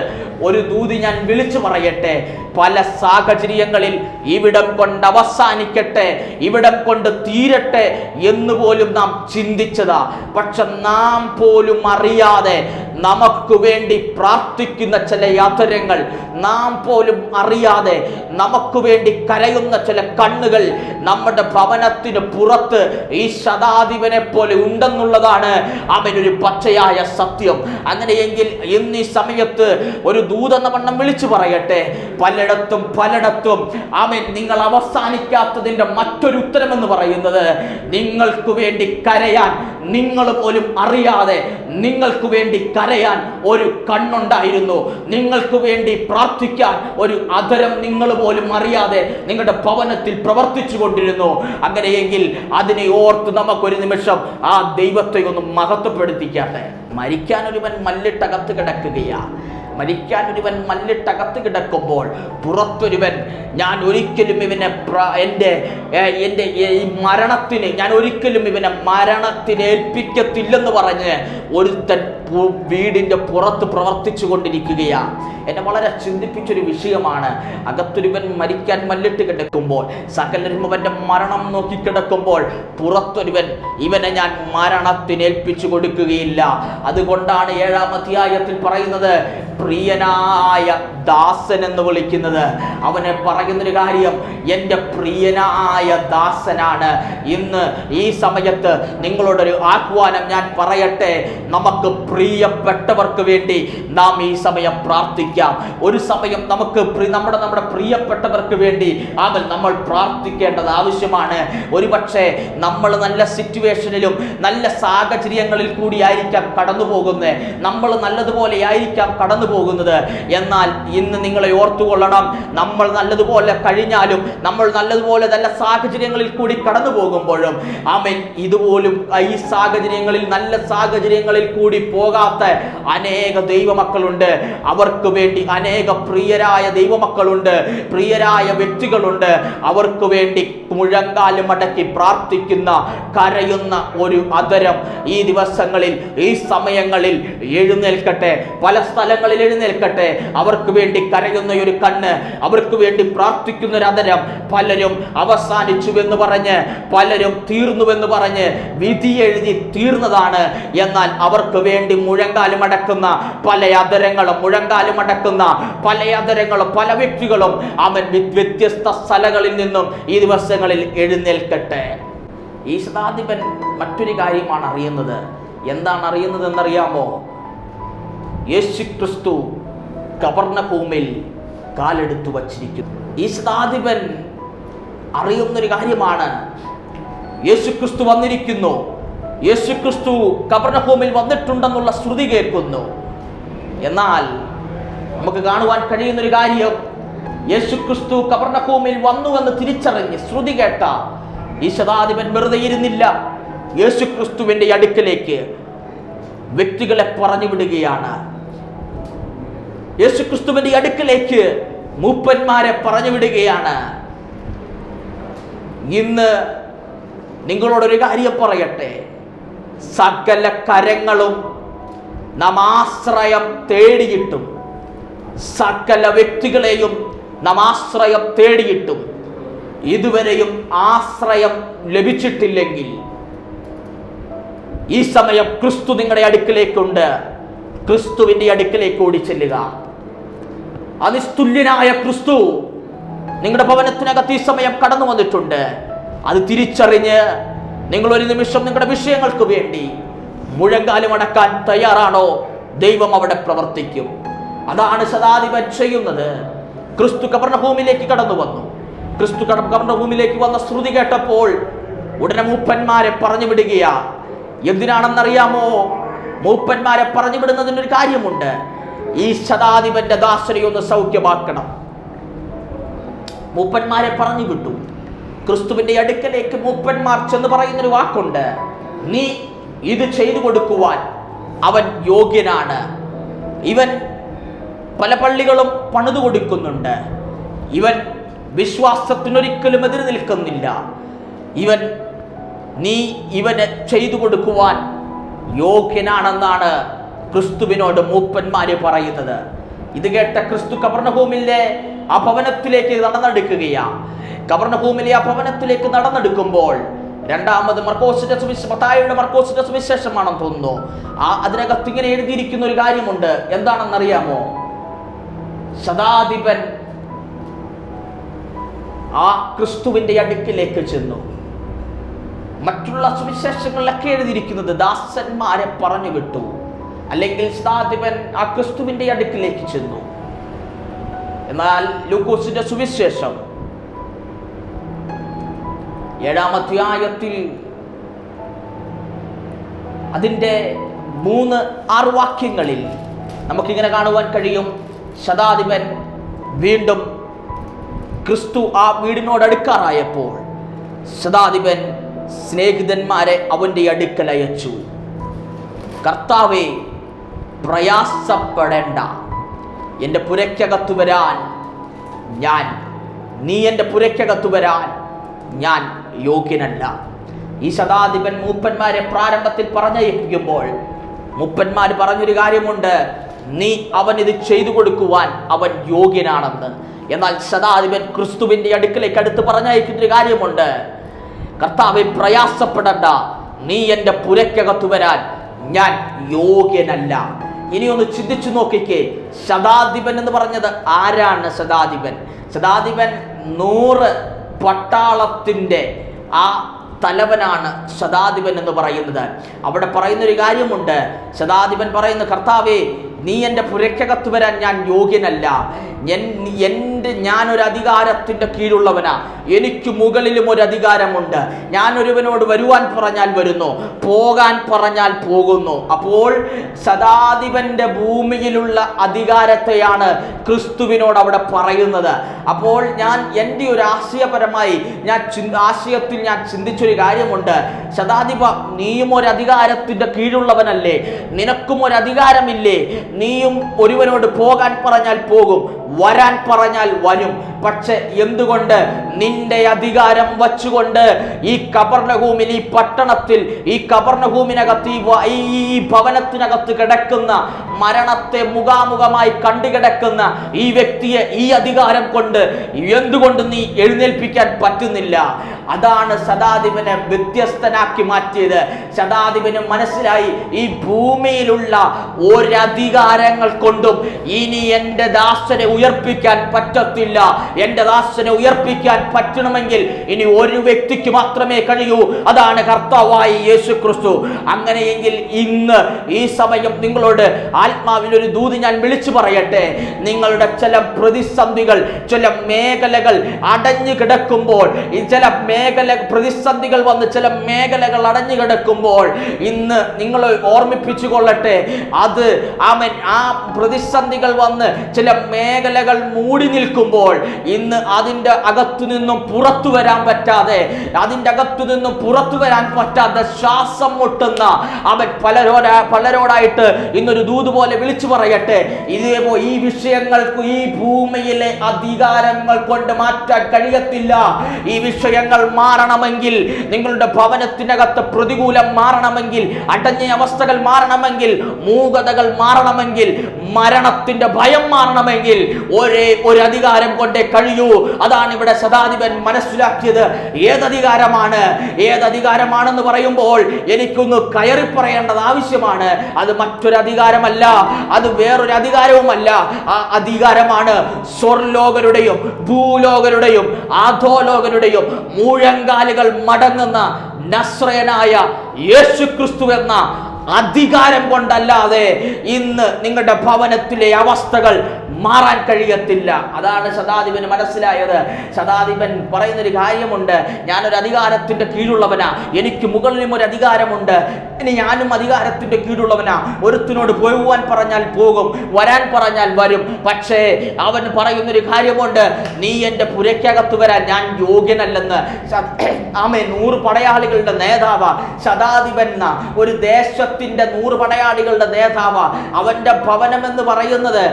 ഒരു ദൂതി ഞാൻ വിളിച്ചു പറയട്ടെ. പല സാഹചര്യങ്ങളിൽ ഇവിടം കൊണ്ട് അവസാനിക്കട്ടെ, ഇവിടം കൊണ്ട് തീരട്ടെ എന്ന് പോലും നാം ചിന്തിച്ചതാ. പക്ഷെ നാം പോലും അറിയാതെ നമുക്ക് വേണ്ടി പ്രാർത്ഥിക്കുന്ന ചില യാത്രങ്ങൾ, നാം പോലും അറിയാതെ നമുക്ക് വേണ്ടി കരയുന്ന ചില കണ്ണുകൾ നമ്മുടെ ഭവനത്തിന് പുറത്ത് ഈ ശതാധിപനെ പോലെ ഉണ്ടെന്നുള്ളതാണ് അവനൊരു പച്ചയായ സത്യം. അങ്ങനെയെങ്കിൽ ഇന്ന് ഈ സമയത്ത് ഒരു ദൂതെന്ന വണ്ണം വിളിച്ചു പറയട്ടെ, പലയിടത്തും ആമേൻ, നിങ്ങൾ അവസാനിക്കാത്തതിൻ്റെ മറ്റൊരു ഉത്തരമെന്ന് പറയുന്നത്, നിങ്ങൾക്ക് വേണ്ടി കരയാൻ നിങ്ങൾ പോലും അറിയാതെ നിങ്ങൾക്ക് വേണ്ടി കരയാൻ ഒരു കണ്ണുണ്ടായിരുന്നു, നിങ്ങൾക്ക് വേണ്ടി പ്രാർത്ഥിക്കാൻ ഒരു അധരം നിങ്ങൾ പോലും അറിയാതെ നിങ്ങളുടെ ഭവനത്തിൽ പ്രവർത്തിച്ചു കൊണ്ടിരുന്നു. അങ്ങനെയെങ്കിൽ അതിനെ ഓർത്ത് നമുക്കൊരു നിമിഷം ആ ദൈവത്തെ ഒന്ന് മഹത്വപ്പെടുത്തിക്കാട്ടെ. മരിക്കാനൊരുവൻ മല്ലിട്ടകത്ത് കിടക്കുകയാ. മരിക്കാനൊരുവൻ മല്ലിട്ടകത്ത് കിടക്കുമ്പോൾ പുറത്തൊരുവൻ, ഞാൻ ഒരിക്കലും ഇവനെ എൻ്റെ ഈ മരണത്തിന് ഞാൻ ഒരിക്കലും ഇവനെ മരണത്തിന് ഏൽപ്പിക്കത്തില്ലെന്ന് പറഞ്ഞ് ഒരുത്തൻ വീടിൻ്റെ പുറത്ത് പ്രവർത്തിച്ചു കൊണ്ടിരിക്കുകയാണ്. എന്നെ വളരെ ചിന്തിപ്പിച്ചൊരു വിഷയമാണ്. അകത്തൊരുവൻ മരിക്കാൻ മല്ലിട്ട് കിടക്കുമ്പോൾ, സകലരും അവൻ്റെ മരണം നോക്കിക്കിടക്കുമ്പോൾ പുറത്തൊരുവൻ, ഇവനെ ഞാൻ മരണത്തിന് ഏൽപ്പിച്ചു കൊടുക്കുകയില്ല. അതുകൊണ്ടാണ് 7-ാം അധ്യായത്തിൽ പറയുന്നത്, പ്രിയനായ ദാസൻ എന്ന് വിളിക്കുന്നത്. അവനെ പറയുന്നൊരു കാര്യം, എൻ്റെ പ്രിയനായ ദാസനാണ്. ഇന്ന് ഈ സമയത്ത് നിങ്ങളോടൊരു ആഹ്വാനം ഞാൻ പറയട്ടെ. നമുക്ക് പ്രിയപ്പെട്ടവർക്ക് വേണ്ടി നാം ഈ സമയം പ്രാർത്ഥിക്കാം. ഒരു സമയം നമുക്ക് നമ്മുടെ പ്രിയപ്പെട്ടവർക്ക് വേണ്ടി നമ്മൾ പ്രാർത്ഥിക്കേണ്ടത് ആവശ്യമാണ്. ഒരുപക്ഷെ നമ്മൾ നല്ല സിറ്റുവേഷനിലും നല്ല സാഹചര്യങ്ങളിൽ കൂടി ആയിരിക്കാം കടന്നു പോകുന്നത്. നമ്മൾ നല്ലതുപോലെ ആയിരിക്കാം കടന്നു പോകുന്നത്. എന്നാൽ ഇന്ന് നിങ്ങളെ ഓർത്തുകൊള്ളണം, നമ്മൾ നല്ലതുപോലെ കഴിഞ്ഞാലും, നമ്മൾ നല്ലതുപോലെ നല്ല സാഹചര്യങ്ങളിൽ കൂടി കടന്നു പോകുമ്പോഴും ഇതുപോലും ഈ സാഹചര്യങ്ങളിൽ, നല്ല സാഹചര്യങ്ങളിൽ കൂടി പോകാത്ത അനേക ദൈവമക്കളുണ്ട്. അവർക്ക് വേണ്ടി അനേക പ്രിയരായ ദൈവമക്കളുണ്ട്, പ്രിയരായ വ്യക്തികളുണ്ട്. അവർക്ക് വേണ്ടി മുഴങ്കാല് മടക്കി പ്രാർത്ഥിക്കുന്ന, കരയുന്ന ഒരു അതരം ഈ ദിവസങ്ങളിൽ, ഈ സമയങ്ങളിൽ എഴുന്നേൽക്കട്ടെ. പല സ്ഥലങ്ങളിൽ എഴുന്നേൽക്കട്ടെ. അവർക്ക് വേണ്ടി കരയുന്ന ഒരു കണ്ണ്, അവർക്ക് വേണ്ടി പ്രാർത്ഥിക്കുന്ന ഒരു അതരം. പലരും അവസാനിച്ചുവെന്ന് പറഞ്ഞ്, പലരും തീർന്നുവെന്ന് പറഞ്ഞ് വിധി എഴുതി തീർന്നതാണ്. എന്നാൽ അവർക്ക് വേണ്ടി മുഴങ്കാലും അടക്കുന്ന പല അതരങ്ങളും, പല വ്യക്തികളും വ്യത്യസ്ത സ്ഥലങ്ങളിൽ നിന്നും ഈ ദിവസങ്ങളിൽ എഴുന്നേൽക്കട്ടെ. ഈ ശതാധിപൻ മറ്റൊരു കാര്യമാണ് അറിയുന്നത്. എന്താണ് അറിയുന്നത് എന്നറിയാമോ? യേശുക്രിസ്തു കവർന്നഭൂമിൽ കാലെടുത്തു വച്ചിരിക്കുന്നു. ഈ ശതാധിപൻ അറിയുന്നൊരു കാര്യമാണ്, യേശുക്രിസ്തു വന്നിരിക്കുന്നു, യേശുക്രിസ്തു കവർന്നഭൂമിൽ വന്നിട്ടുണ്ടെന്നുള്ള ശ്രുതി കേൾക്കുന്നു. എന്നാൽ നമുക്ക് കാണുവാൻ കഴിയുന്നൊരു കാര്യം, യേശുക്രിസ്തു കവർന്നഭൂമിൽ വന്നുവെന്ന് തിരിച്ചറിഞ്ഞ് ശ്രുതി കേട്ട ഈ ശതാധിപൻ വെറുതെ ഇരുന്നില്ല. യേശുക്രിസ്തുവിന്റെ അടുക്കലേക്ക് വ്യക്തികളെ പറഞ്ഞു വിടുകയാണ്. യേശുക്രിസ്തുവിന്റെ അടുക്കലേക്ക് മൂപ്പന്മാരെ പറഞ്ഞു വിടുകയാണ്. ഇന്ന് നിങ്ങളോടൊരു കാര്യം പറയട്ടെ. സകല കരങ്ങളും നാം ആശ്രയം തേടിയിട്ടും, സകല വ്യക്തികളെയും നാം ആശ്രയം തേടിയിട്ടും ഇതുവരെയും ആശ്രയം ലഭിച്ചിട്ടില്ലെങ്കിൽ, ഈ സമയം ക്രിസ്തു നിങ്ങളുടെ അടുക്കിലേക്കുണ്ട്. ക്രിസ്തുവിന്റെ അടുക്കിലേക്ക് ഓടി ചെല്ലുക. അതിസ്തുല്യനായ ക്രിസ്തു നിങ്ങളുടെ ഭവനത്തിനകത്ത് ഈ സമയം കടന്നു വന്നിട്ടുണ്ട്. അത് തിരിച്ചറിഞ്ഞ് നിങ്ങൾ ഒരു നിമിഷം നിങ്ങളുടെ വിഷയങ്ങൾക്ക് വേണ്ടി മുഴങ്കാലും അടക്കാൻ തയ്യാറാണോ? ദൈവം അവിടെ പ്രവർത്തിക്കും. അതാണ് ശതാധിപൻ ചെയ്യുന്നത്. ക്രിസ്തു കവർന്നഭൂമിയിലേക്ക് കടന്നു വന്നു. ക്രിസ്തു കവർന്നഭൂമിയിലേക്ക് വന്ന ശ്രുതി കേട്ടപ്പോൾ ഉടനെ മൂപ്പന്മാരെ പറഞ്ഞു വിടുകയാ. എന്തിനാണെന്നറിയാമോ? മൂപ്പന്മാരെ പറഞ്ഞു വിടുന്നതിനൊരു കാര്യമുണ്ട്. ഈ ശതാധിപന്റെ ദാസനെ ഒന്ന് സൗഖ്യമാക്കണം. മൂപ്പന്മാരെ പറഞ്ഞു വിട്ടു. ക്രിസ്തുവിന്റെ അടുക്കലേക്ക് മൂപ്പന്മാർ ചെന്ന് പറയുന്നൊരു വാക്കുണ്ട്, നീ ഇത് ചെയ്തു കൊടുക്കുവാൻ അവൻ യോഗ്യനാണ്. ഇവൻ പല പള്ളികളും പണിതു കൊടുക്കുന്നുണ്ട്. ഇവൻ വിശ്വാസത്തിനൊരിക്കലും എതിര് നിൽക്കുന്നില്ല. നീ ഇവന് ചെയ്തു കൊടുക്കുവാൻ യോഗ്യനാണെന്നാണ് ക്രിസ്തുവിനോട് മൂപ്പന്മാര് പറയുന്നത്. ഇത് കേട്ട ക്രിസ്തു കവർന്നഭൂമിയിലെ ആ ഭവനത്തിലേക്ക് നടന്നെടുക്കുകയാ. കവർന്നഭൂമിയിലെ ആ ഭവനത്തിലേക്ക് നടന്നെടുക്കുമ്പോൾ രണ്ടാമത് മർക്കോസിന്റെ സുവിശേഷമാണെന്ന് തോന്നുന്നു. അതിനകത്ത് ഇങ്ങനെ എഴുതിയിരിക്കുന്ന ഒരു കാര്യമുണ്ട്. എന്താണെന്നറിയാമോ? ശതാധിപൻ ആ ക്രിസ്തുവിന്റെ അടുക്കിലേക്ക് ചെന്നു. മറ്റുള്ള സുവിശേഷങ്ങളിലൊക്കെ എഴുതിയിരിക്കുന്നത് ദാസന്മാരെ പറഞ്ഞു വിട്ടു, അല്ലെങ്കിൽ ശതാധിപൻ ആ ക്രിസ്തുവിന്റെ അടുക്കിലേക്ക് ചെന്നു. എന്നാൽ ലൂക്കോസിന്റെ സുവിശേഷം 7-ാം അധ്യായത്തിൽ അതിൻ്റെ 3-6 വാക്യങ്ങളിൽ നമുക്കിങ്ങനെ കാണുവാൻ കഴിയും. ശതാധിപൻ വീണ്ടും ക്രിസ്തു ആ വീടിനോട് അടുക്കാറായപ്പോൾ ശതാധിപൻ സ്നേഹിതന്മാരെ അവൻ്റെ അടുക്കൽ അയച്ചു. കർത്താവേ, പ്രയാസപ്പെടേണ്ട, എൻ്റെ പുരയ്ക്കകത്തു വരാൻ നീ എൻ്റെ പുരയ്ക്കകത്തു വരാൻ ഞാൻ യോഗ്യനല്ല. ഈ ശതാധിപൻ മൂപ്പന്മാരെ പ്രാരംഭത്തിൽ പറഞ്ഞയക്കുമ്പോൾ മൂപ്പന്മാർ പറഞ്ഞൊരു കാര്യമുണ്ട്, നീ അവനിത് ചെയ്തു കൊടുക്കുവാൻ അവൻ യോഗ്യനാണെന്ന്. എന്നാൽ ശതാധിപൻ ക്രിസ്തുവിന്റെ അടുക്കലേക്ക് അടുത്ത് പറഞ്ഞയക്കുന്നൊരു കാര്യമുണ്ട്, കർത്താവെ, പ്രയാസപ്പെടണ്ട, നീ എൻ്റെ പുരയ്ക്കകത്തു വരാൻ ഞാൻ യോഗ്യനല്ല. ഇനി ഒന്ന് ചിന്തിച്ചു നോക്കിക്കേ, ശതാധിപൻ എന്ന് പറഞ്ഞത് ആരാണ്? ശതാധിപൻ 100 പട്ടാളത്തിൻ്റെ ആ തലവനാണ് ശതാധിപൻ എന്ന് പറയുന്നത്. അവിടെ പറയുന്നൊരു കാര്യമുണ്ട്. ശതാധിപൻ പറയുന്നു, കർത്താവേ, നീ എൻ്റെ പുരയ്ക്കകത്ത് വരാൻ ഞാൻ യോഗ്യനല്ല. ഞാനൊരു അധികാരത്തിൻ്റെ കീഴുള്ളവനാ. എനിക്ക് മുകളിലും ഒരു അധികാരമുണ്ട്. ഞാൻ ഒരുവനോട് വരുവാൻ പറഞ്ഞാൽ വരുന്നു, പോകാൻ പറഞ്ഞാൽ പോകുന്നു. അപ്പോൾ ശതാധിപന്റെ ഭൂമിയിലുള്ള അധികാരത്തെയാണ് ക്രിസ്തുവിനോട് അവിടെ പറയുന്നത്. അപ്പോൾ എൻ്റെ ഒരു ആശയപരമായി ആശയത്തിൽ ഞാൻ ചിന്തിച്ചൊരു കാര്യമുണ്ട്. ശതാധിപ, നീയും ഒരു അധികാരത്തിൻ്റെ കീഴുള്ളവനല്ലേ? നിനക്കും ഒരു അധികാരമില്ലേ? നീയും ഒരുവനോട് പോകാൻ പറഞ്ഞാൽ പോകും, വരാൻ പറഞ്ഞാൽ വരും. പക്ഷെ എന്തുകൊണ്ട് നിന്റെ അധികാരം വച്ചുകൊണ്ട് ഈ കബർനഹൂമിൽ, ഈ പട്ടണത്തിൽ, ഈ കബർനഹൂമിനകത്ത്, ഈ ഭവനത്തിനകത്ത് കിടക്കുന്ന, മരണത്തെ മുഖാമുഖമായി കണ്ടുകിടക്കുന്ന ഈ വ്യക്തിയെ ഈ അധികാരം കൊണ്ട് എന്തുകൊണ്ട് നീ എഴുന്നേൽപ്പിക്കാൻ പറ്റുന്നില്ല? അതാണ് ശതാധിപനെ വ്യത്യസ്തനാക്കി മാറ്റിയത്. ശതാധിപന് മനസ്സിലായി, ഈ ഭൂമിയിലുള്ള ഒരധികാരങ്ങൾ കൊണ്ടും ഇനി എൻ്റെ ദാസനെ ഉയർപ്പിക്കാൻ പറ്റത്തില്ല. എൻ്റെ ദാസനെ ഉയർപ്പിക്കാൻ പറ്റണമെങ്കിൽ ഇനി ഒരു വ്യക്തിക്ക് മാത്രമേ കഴിയൂ, അതാണ് കർത്താവായ യേശു ക്രിസ്തു. അങ്ങനെയെങ്കിൽ ഇന്ന് ഈ സമയം നിങ്ങളോട് ആത്മാവിൽ ഒരു ദൂത് ഞാൻ വിളിച്ചു പറയട്ടെ. നിങ്ങളുടെ ചില പ്രതിസന്ധികൾ, ചില മേഖലകൾ അടഞ്ഞു കിടക്കുമ്പോൾ, ചില പ്രതിസന്ധികൾ വന്ന് ചില മേഖലകൾ അടഞ്ഞു കിടക്കുമ്പോൾ, ഇന്ന് നിങ്ങൾ ഓർമ്മിപ്പിച്ചു കൊള്ളട്ടെ, അത് ആ പ്രതിസന്ധികൾ വന്ന് ചില മേഖലകൾ മൂടി നിൽക്കുമ്പോൾ, ഇന്ന് അതിൻ്റെ അകത്തു നിന്നും പുറത്തു വരാൻ പറ്റാതെ, ശ്വാസം മുട്ടുന്ന പലരോടായിട്ട് ഇന്നൊരു ദൂത് പോലെ വിളിച്ചു പറയട്ടെ. ഇതേപോലെ ഈ വിഷയങ്ങൾക്ക് ഈ ഭൂമിയിലെ അധികാരങ്ങൾ കൊണ്ട് മാറ്റാൻ കഴിയത്തില്ല. ഈ വിഷയങ്ങൾ മാറണമെങ്കിൽ, നിങ്ങളുടെ ഭവനത്തിനകത്ത് പ്രതികൂലം മാറണമെങ്കിൽ, അടഞ്ഞ അവസ്ഥകൾ മാറണമെങ്കിൽ, മൂകതകൾ മാറണമെങ്കിൽ, മരണത്തിന്റെ ഭയം മാറണമെങ്കിൽ ഒരു അധികാരം കൊണ്ടേ കഴിയൂ. അതാണ് ഇവിടെ ശതാധിപൻ മനസ്സിലാക്കിയത്. ഏതധികാരമാണെന്ന് പറയുമ്പോൾ എനിക്കൊന്ന് കയറി പറയേണ്ടത് ആവശ്യമാണ്. അത് മറ്റൊരു അധികാരമല്ല, അത് വേറൊരു അധികാരവുമല്ല. ആ അധികാരമാണ് സ്വർലോകരുടെയും ഭൂലോകരുടെയും അധോലോകരുടെയും മുഴങ്കാലുകൾ മടങ്ങുന്ന നസ്രയനായ യേശു ക്രിസ്തു എന്ന അധികാരം കൊണ്ടല്ലാതെ ഇന്ന് നിങ്ങളുടെ ഭവനത്തിലെ അവസ്ഥകൾ മാറാൻ കഴിയത്തില്ല. അതാണ് ശതാധിപന് മനസ്സിലായത്. ശതാധിപൻ പറയുന്നൊരു കാര്യമുണ്ട്, ഞാനൊരു അധികാരത്തിൻ്റെ കീഴുള്ളവനാ, എനിക്ക് മുകളിലും ഒരു അധികാരമുണ്ട്, ഇനി ഞാനും അധികാരത്തിൻ്റെ കീഴുള്ളവനാ. ഒരുത്തിനോട് പോകുവാൻ പറഞ്ഞാൽ പോകും, വരാൻ പറഞ്ഞാൽ വരും. പക്ഷേ അവൻ പറയുന്നൊരു കാര്യമുണ്ട്, നീ എൻ്റെ പുരയ്ക്കകത്ത് വരാൻ ഞാൻ യോഗ്യനല്ലെന്ന്. 100 പടയാളികളുടെ നേതാവ് ശതാധിപൻ, ഒരു ദേശത്തിന്റെ 100 പടയാളികളുടെ നേതാവ്. അവന്റെ ഭവനം എന്ന് പറയുന്നത്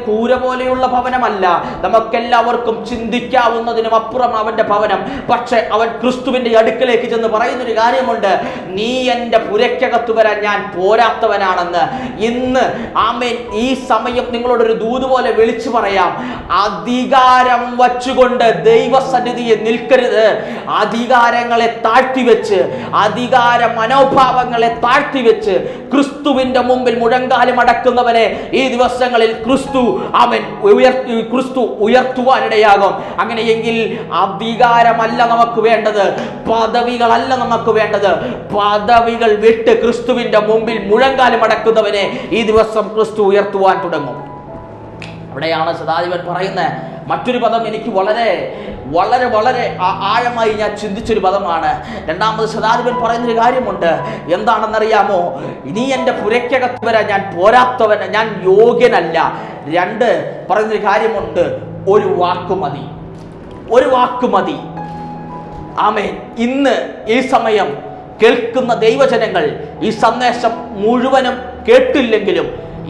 കൂര പോലെയുള്ള ഭവനമല്ല, നമുക്കെല്ലാവർക്കും ചിന്തിക്കാവുന്നതിനും അപ്പുറം അവന്റെ ഭവനം. പക്ഷെ അവൻ ക്രിസ്തുവിന്റെ അടുക്കലേക്ക് ചെന്ന് പറയുന്നൊരു കാര്യമുണ്ട്, നീ എൻ്റെ പുരയ്ക്കകത്ത് വരാൻ ഞാൻ പോരാത്തവനാണെന്ന്. ഇന്ന് ഈ സമയം നിങ്ങളോടൊരു ദൂത് പോലെ വിളിച്ചു പറയാം, അധികാരം വച്ചുകൊണ്ട് ദൈവസന്നിധിയെ നിൽക്കരുത്. അധികാരങ്ങളെ താഴ്ത്തിവെച്ച്, അധികാര മനോഭാവങ്ങളെ താഴ്ത്തിവെച്ച് ക്രിസ്തുവിന്റെ മുമ്പിൽ മുഴങ്കാലും അടക്കുന്നവനെ ഈ ദിവസങ്ങളിൽ ക്രിസ്തു ഉയർത്തുവാനിടയാകും. അങ്ങനെയെങ്കിൽ അധികാരമല്ല നമുക്ക് വേണ്ടത്, പദവികളല്ല നമുക്ക് വേണ്ടത്. പദവികൾ വിട്ട് ക്രിസ്തുവിന്റെ മുമ്പിൽ മുഴങ്കാലും അടക്കുന്നവനെ ഈ ദിവസം ക്രിസ്തു ഉയർത്തുവാൻ തുടങ്ങും. അവിടെയാണ് ശതാധിപൻ പറയുന്ന മറ്റൊരു പദം എനിക്ക് വളരെ വളരെ വളരെ ആഴമായി ഞാൻ ചിന്തിച്ചൊരു പദമാണ്. രണ്ടാമത് ശതാധിപൻ പറയുന്നൊരു കാര്യമുണ്ട്, എന്താണെന്നറിയാമോ? നീ എൻ്റെ പുരയ്ക്കകത്ത് വരാൻ ഞാൻ പോരാത്തവൻ, ഞാൻ യോഗ്യനല്ല. 2 പറയുന്നൊരു കാര്യമുണ്ട്, ഒരു വാക്ക് മതി. ആമേൻ. ഇന്ന് ഈ സമയം കേൾക്കുന്ന ദൈവജനങ്ങൾ ഈ സന്ദേശം മുഴുവനും കേട്ടില്ലെങ്കിലും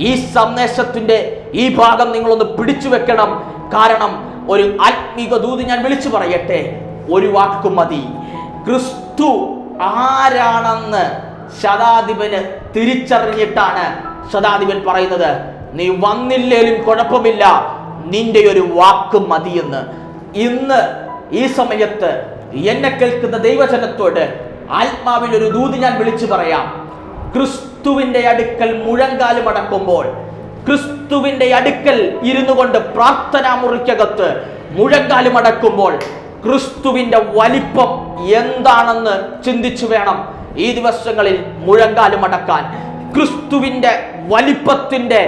ഈ സന്ദേശത്തിന്റെ ഈ ഭാഗം നിങ്ങളൊന്ന് പിടിച്ചു വെക്കണം. കാരണം ഒരു ആത്മീക ദൂത് ഞാൻ വിളിച്ചു പറയട്ടെ, ഒരു വാക്ക് മതി. ക്രിസ്തു ആരാണെന്ന് ശതാധിപന് തിരിച്ചറിഞ്ഞിട്ടാണ് ശതാധിപൻ പറയുന്നത്, നീ വന്നില്ലേലും കുഴപ്പമില്ല, നിന്റെ ഒരു വാക്ക് മതിയെന്ന്. ഇന്ന് ഈ സമയത്ത് എന്നെ കേൾക്കുന്ന ദൈവജനത്തോട് ആത്മാവിൽ ഒരു ദൂത് ഞാൻ വിളിച്ചു പറയാം. ക്രിസ്തു ക്രിസ്തുവിന്റെ അടുക്കൽ മുഴങ്കാല് മടക്കുമ്പോൾ, ക്രിസ്തുവിന്റെ അടുക്കൽ ഇരുന്നു കൊണ്ട് പ്രാർത്ഥനാ മുറിക്കകത്ത് മുഴങ്കാല് മടക്കുമ്പോൾ ക്രിസ്തുവിന്റെ വലിപ്പം എന്താണെന്ന് ചിന്തിച്ചു വേണം ഈ ദിവസങ്ങളിൽ മുഴങ്കാല് മടക്കാൻ. ക്രിസ്തുവിന്റെ വലിപ്പത്തിന്റെ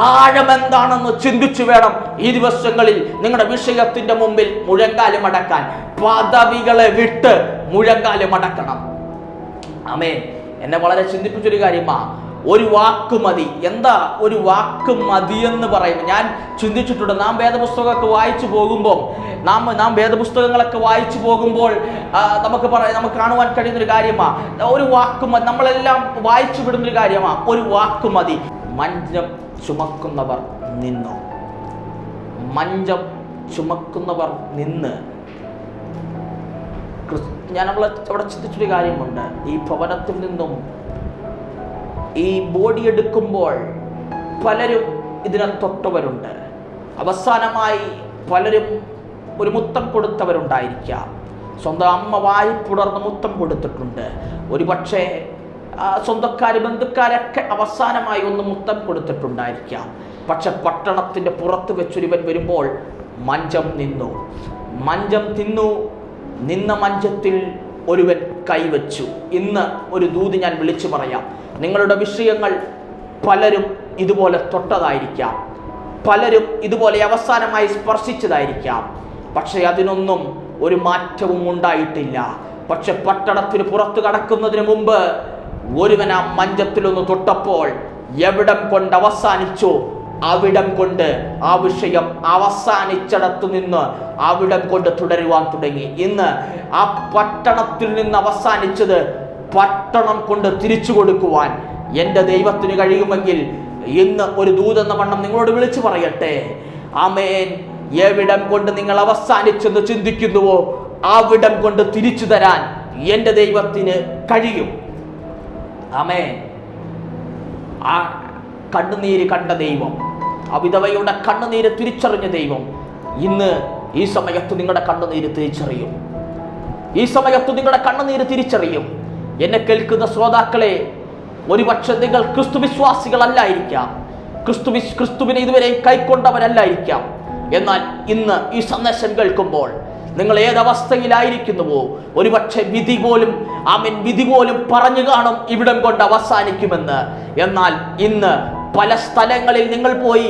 ആഴം എന്താണെന്ന് ചിന്തിച്ചു വേണം ഈ ദിവസങ്ങളിൽ നിങ്ങളുടെ വിഷയത്തിന്റെ മുമ്പിൽ മുഴങ്കാല് മടക്കാൻ. പദവികളെ വിട്ട് മുഴങ്കാല് മടക്കണം. ആമേൻ. എന്നെ വളരെ ചിന്തിപ്പിച്ചൊരു കാര്യമാ, ഒരു വാക്ക് മതി. എന്താ ഒരു വാക്ക് മതി എന്ന് പറയുമ്പോൾ ഞാൻ ചിന്തിച്ചിട്ടുണ്ട്. നാം വേദപുസ്തകമൊക്കെ വായിച്ചു പോകുമ്പോൾ നാം വേദപുസ്തകങ്ങളൊക്കെ വായിച്ചു പോകുമ്പോൾ നമുക്ക് കാണുവാൻ കഴിയുന്നൊരു കാര്യമാണ്, ഒരു വാക്ക് മതി. നമ്മളെല്ലാം വായിച്ചു വിടുന്നൊരു കാര്യമാണ്, ഒരു വാക്ക് മതി. മഞ്ചം ചുമക്കുന്നവർ നിന്നു. മഞ്ചം ചുമക്കുന്നവർ നിന്ന്. ഞാൻ അവിടെ ചിന്തിച്ചൊരു കാര്യമുണ്ട്. ഈ ഭവനത്തിൽ നിന്നും ഈ ബോഡി എടുക്കുമ്പോൾ പലരും ഇതിനെ തൊട്ടവരുണ്ട്. അവസാനമായി പലരും ഒരു മുത്തം കൊടുത്തവരുണ്ടായിരിക്കാം. സ്വന്തം അമ്മ വായി പുണർന്ന് മുത്തം കൊടുത്തിട്ടുണ്ട്. ഒരു പക്ഷേ സ്വന്തക്കാർ ബന്ധുക്കാരൊക്കെ അവസാനമായി ഒന്ന് മുത്തം കൊടുത്തിട്ടുണ്ടായിരിക്കാം. പക്ഷെ പട്ടണത്തിൻ്റെ പുറത്ത് വെച്ചൊരുവൻ വരുമ്പോൾ മഞ്ചം നിന്നു. മഞ്ചം തിന്നു. നിന്ന മഞ്ചത്തിൽ ഒരുവൻ കൈവച്ചു. ഇന്ന് ഒരു ദൂത് ഞാൻ വിളിച്ചു പറയാം. നിങ്ങളുടെ വിഷയങ്ങൾ പലരും ഇതുപോലെ തൊട്ടതായിരിക്കാം, പലരും ഇതുപോലെ അവസാനമായി സ്പർശിച്ചതായിരിക്കാം. പക്ഷെ അതിനൊന്നും ഒരു മാറ്റവും ഉണ്ടായിട്ടില്ല. പക്ഷെ പട്ടണത്തിന് പുറത്ത് കടക്കുന്നതിന് മുമ്പ് ഒരുവൻ ആ മഞ്ചത്തിലൊന്ന് തൊട്ടപ്പോൾ എവിടം കൊണ്ട് അവസാനിച്ചോ അവിടം കൊണ്ട് ആ വിഷയം അവസാനിച്ചിടത്തു നിന്ന് അവിടം കൊണ്ട് തുടരുവാൻ തുടങ്ങി. ഇന്ന് ആ പട്ടണത്തിൽ നിന്ന് അവസാനിച്ചത് പട്ടണം കൊണ്ട് തിരിച്ചു കൊടുക്കുവാൻ എൻ്റെ ദൈവത്തിന് കഴിയുമെങ്കിൽ ഇന്ന് ഒരു ദൂതെന്ന വണ്ണം നിങ്ങളോട് വിളിച്ചു പറയട്ടെ. ആമേൻ. എവിടം കൊണ്ട് നിങ്ങൾ അവസാനിച്ചെന്ന് ചിന്തിക്കുന്നുവോ അവിടം കൊണ്ട് തിരിച്ചു തരാൻ എൻ്റെ ദൈവത്തിന് കഴിയും. ആമേൻ. ആ കണ്ണുനീര് കണ്ട ദൈവം, ആ വിധവയുടെ കണ്ണുനീര് തിരിച്ചറിഞ്ഞ ദൈവം ഇന്ന് ഈ സമയത്ത് നിങ്ങളുടെ കണ്ണുനീര് തിരിച്ചറിയും. ഈ സമയത്ത് നിങ്ങളുടെ കണ്ണുനീര് തിരിച്ചറിയും. എന്നെ കേൾക്കുന്ന ശ്രോതാക്കളെ, ഒരുപക്ഷെ നിങ്ങൾ ക്രിസ്തു വിശ്വാസികളല്ലായിരിക്കാം, ക്രിസ്തുവിനെ ഇതുവരെ കൈക്കൊണ്ടവരല്ലായിരിക്കാം. എന്നാൽ ഇന്ന് ഈ സന്ദേശം കേൾക്കുമ്പോൾ നിങ്ങൾ ഏതവസ്ഥയിലായിരിക്കുന്നുവോ, ഒരുപക്ഷെ വിധി പോലും പറഞ്ഞു കാണും ഇവിടം കൊണ്ട് അവസാനിക്കുമെന്ന്. എന്നാൽ ഇന്ന് പല സ്ഥലങ്ങളിൽ നിങ്ങൾ പോയി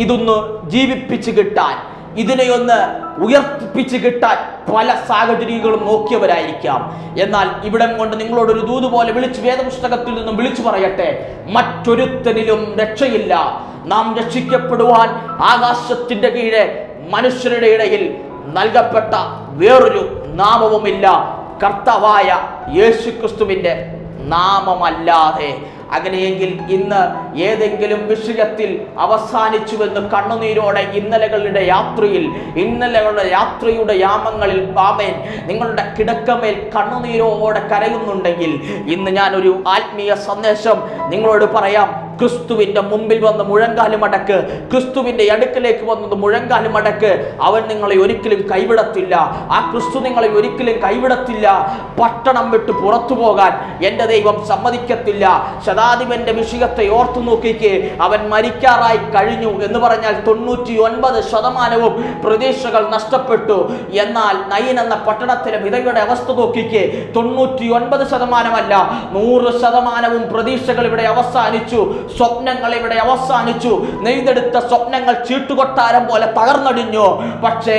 ഇതൊന്ന് ജീവിപ്പിച്ച് കിട്ടാൻ, ഇതിനെയൊന്ന് ഉയർത്തിപ്പിച്ച് കിട്ടാൻ പല സാഹചര്യങ്ങളും നോക്കിയവരായിരിക്കാം. എന്നാൽ ഇവിടം കൊണ്ട് നിങ്ങളോടൊരു ദൂത് പോലെ വേദപുസ്തകത്തിൽ നിന്നും വിളിച്ചു പറയട്ടെ, മറ്റൊരുത്തനിലും രക്ഷയില്ല. നാം രക്ഷിക്കപ്പെടുവാൻ ആകാശത്തിന്റെ കീഴെ മനുഷ്യരുടെ ഇടയിൽ നൽകപ്പെട്ട വേറൊരു നാമവുമില്ല, കർത്താവായ യേശുക്രിസ്തുവിന്റെ നാമമല്ലാതെ. അങ്ങനെയെങ്കിൽ ഇന്ന് ഏതെങ്കിലും വിഷയത്തിൽ അവസാനിച്ചുവെന്ന് കണ്ണുനീരോടെ ഇന്നലകളുടെ യാത്രയുടെ യാമങ്ങളിൽ ആമേൻ നിങ്ങളുടെ കിടക്കമേൽ കണ്ണുനീരോടെ കരയുന്നുണ്ടെങ്കിൽ ഇന്ന് ഞാനൊരു ആത്മീയ സന്ദേശം നിങ്ങളോട് പറയാം. ക്രിസ്തുവിന്റെ മുമ്പിൽ വന്ന് മുഴങ്കാല് മടക്ക്. ക്രിസ്തുവിന്റെ അടുക്കലേക്ക് വന്നത് മുഴങ്കാല് മടക്ക്. അവൻ നിങ്ങളെ ഒരിക്കലും കൈവിടത്തില്ല. ആ ക്രിസ്തു നിങ്ങളെ ഒരിക്കലും കൈവിടത്തില്ല. പട്ടണം വിട്ട് പുറത്തു പോകാൻ എൻ്റെ ദൈവം സമ്മതിക്കത്തില്ല. ശതാധിപന്റെ വിഷയത്തെ ഓർത്തു നോക്കിക്കേ. അവൻ മരിക്കാറായി കഴിഞ്ഞു എന്ന് പറഞ്ഞാൽ 99% പ്രതീക്ഷകൾ നഷ്ടപ്പെട്ടു. എന്നാൽ നയൻ എന്ന പട്ടണത്തിലെ വിധവയുടെ അവസ്ഥ നോക്കിക്കേ. 99% 100% പ്രതീക്ഷകൾ ഇവിടെ അവസാനിച്ചു. സ്വപ്നങ്ങൾ ഇവിടെ അവസാനിച്ചു. നെയ്തെടുത്ത സ്വപ്നങ്ങൾ ചീട്ടുകൊട്ടാരം പോലെ തകർന്നടിഞ്ഞു. പക്ഷേ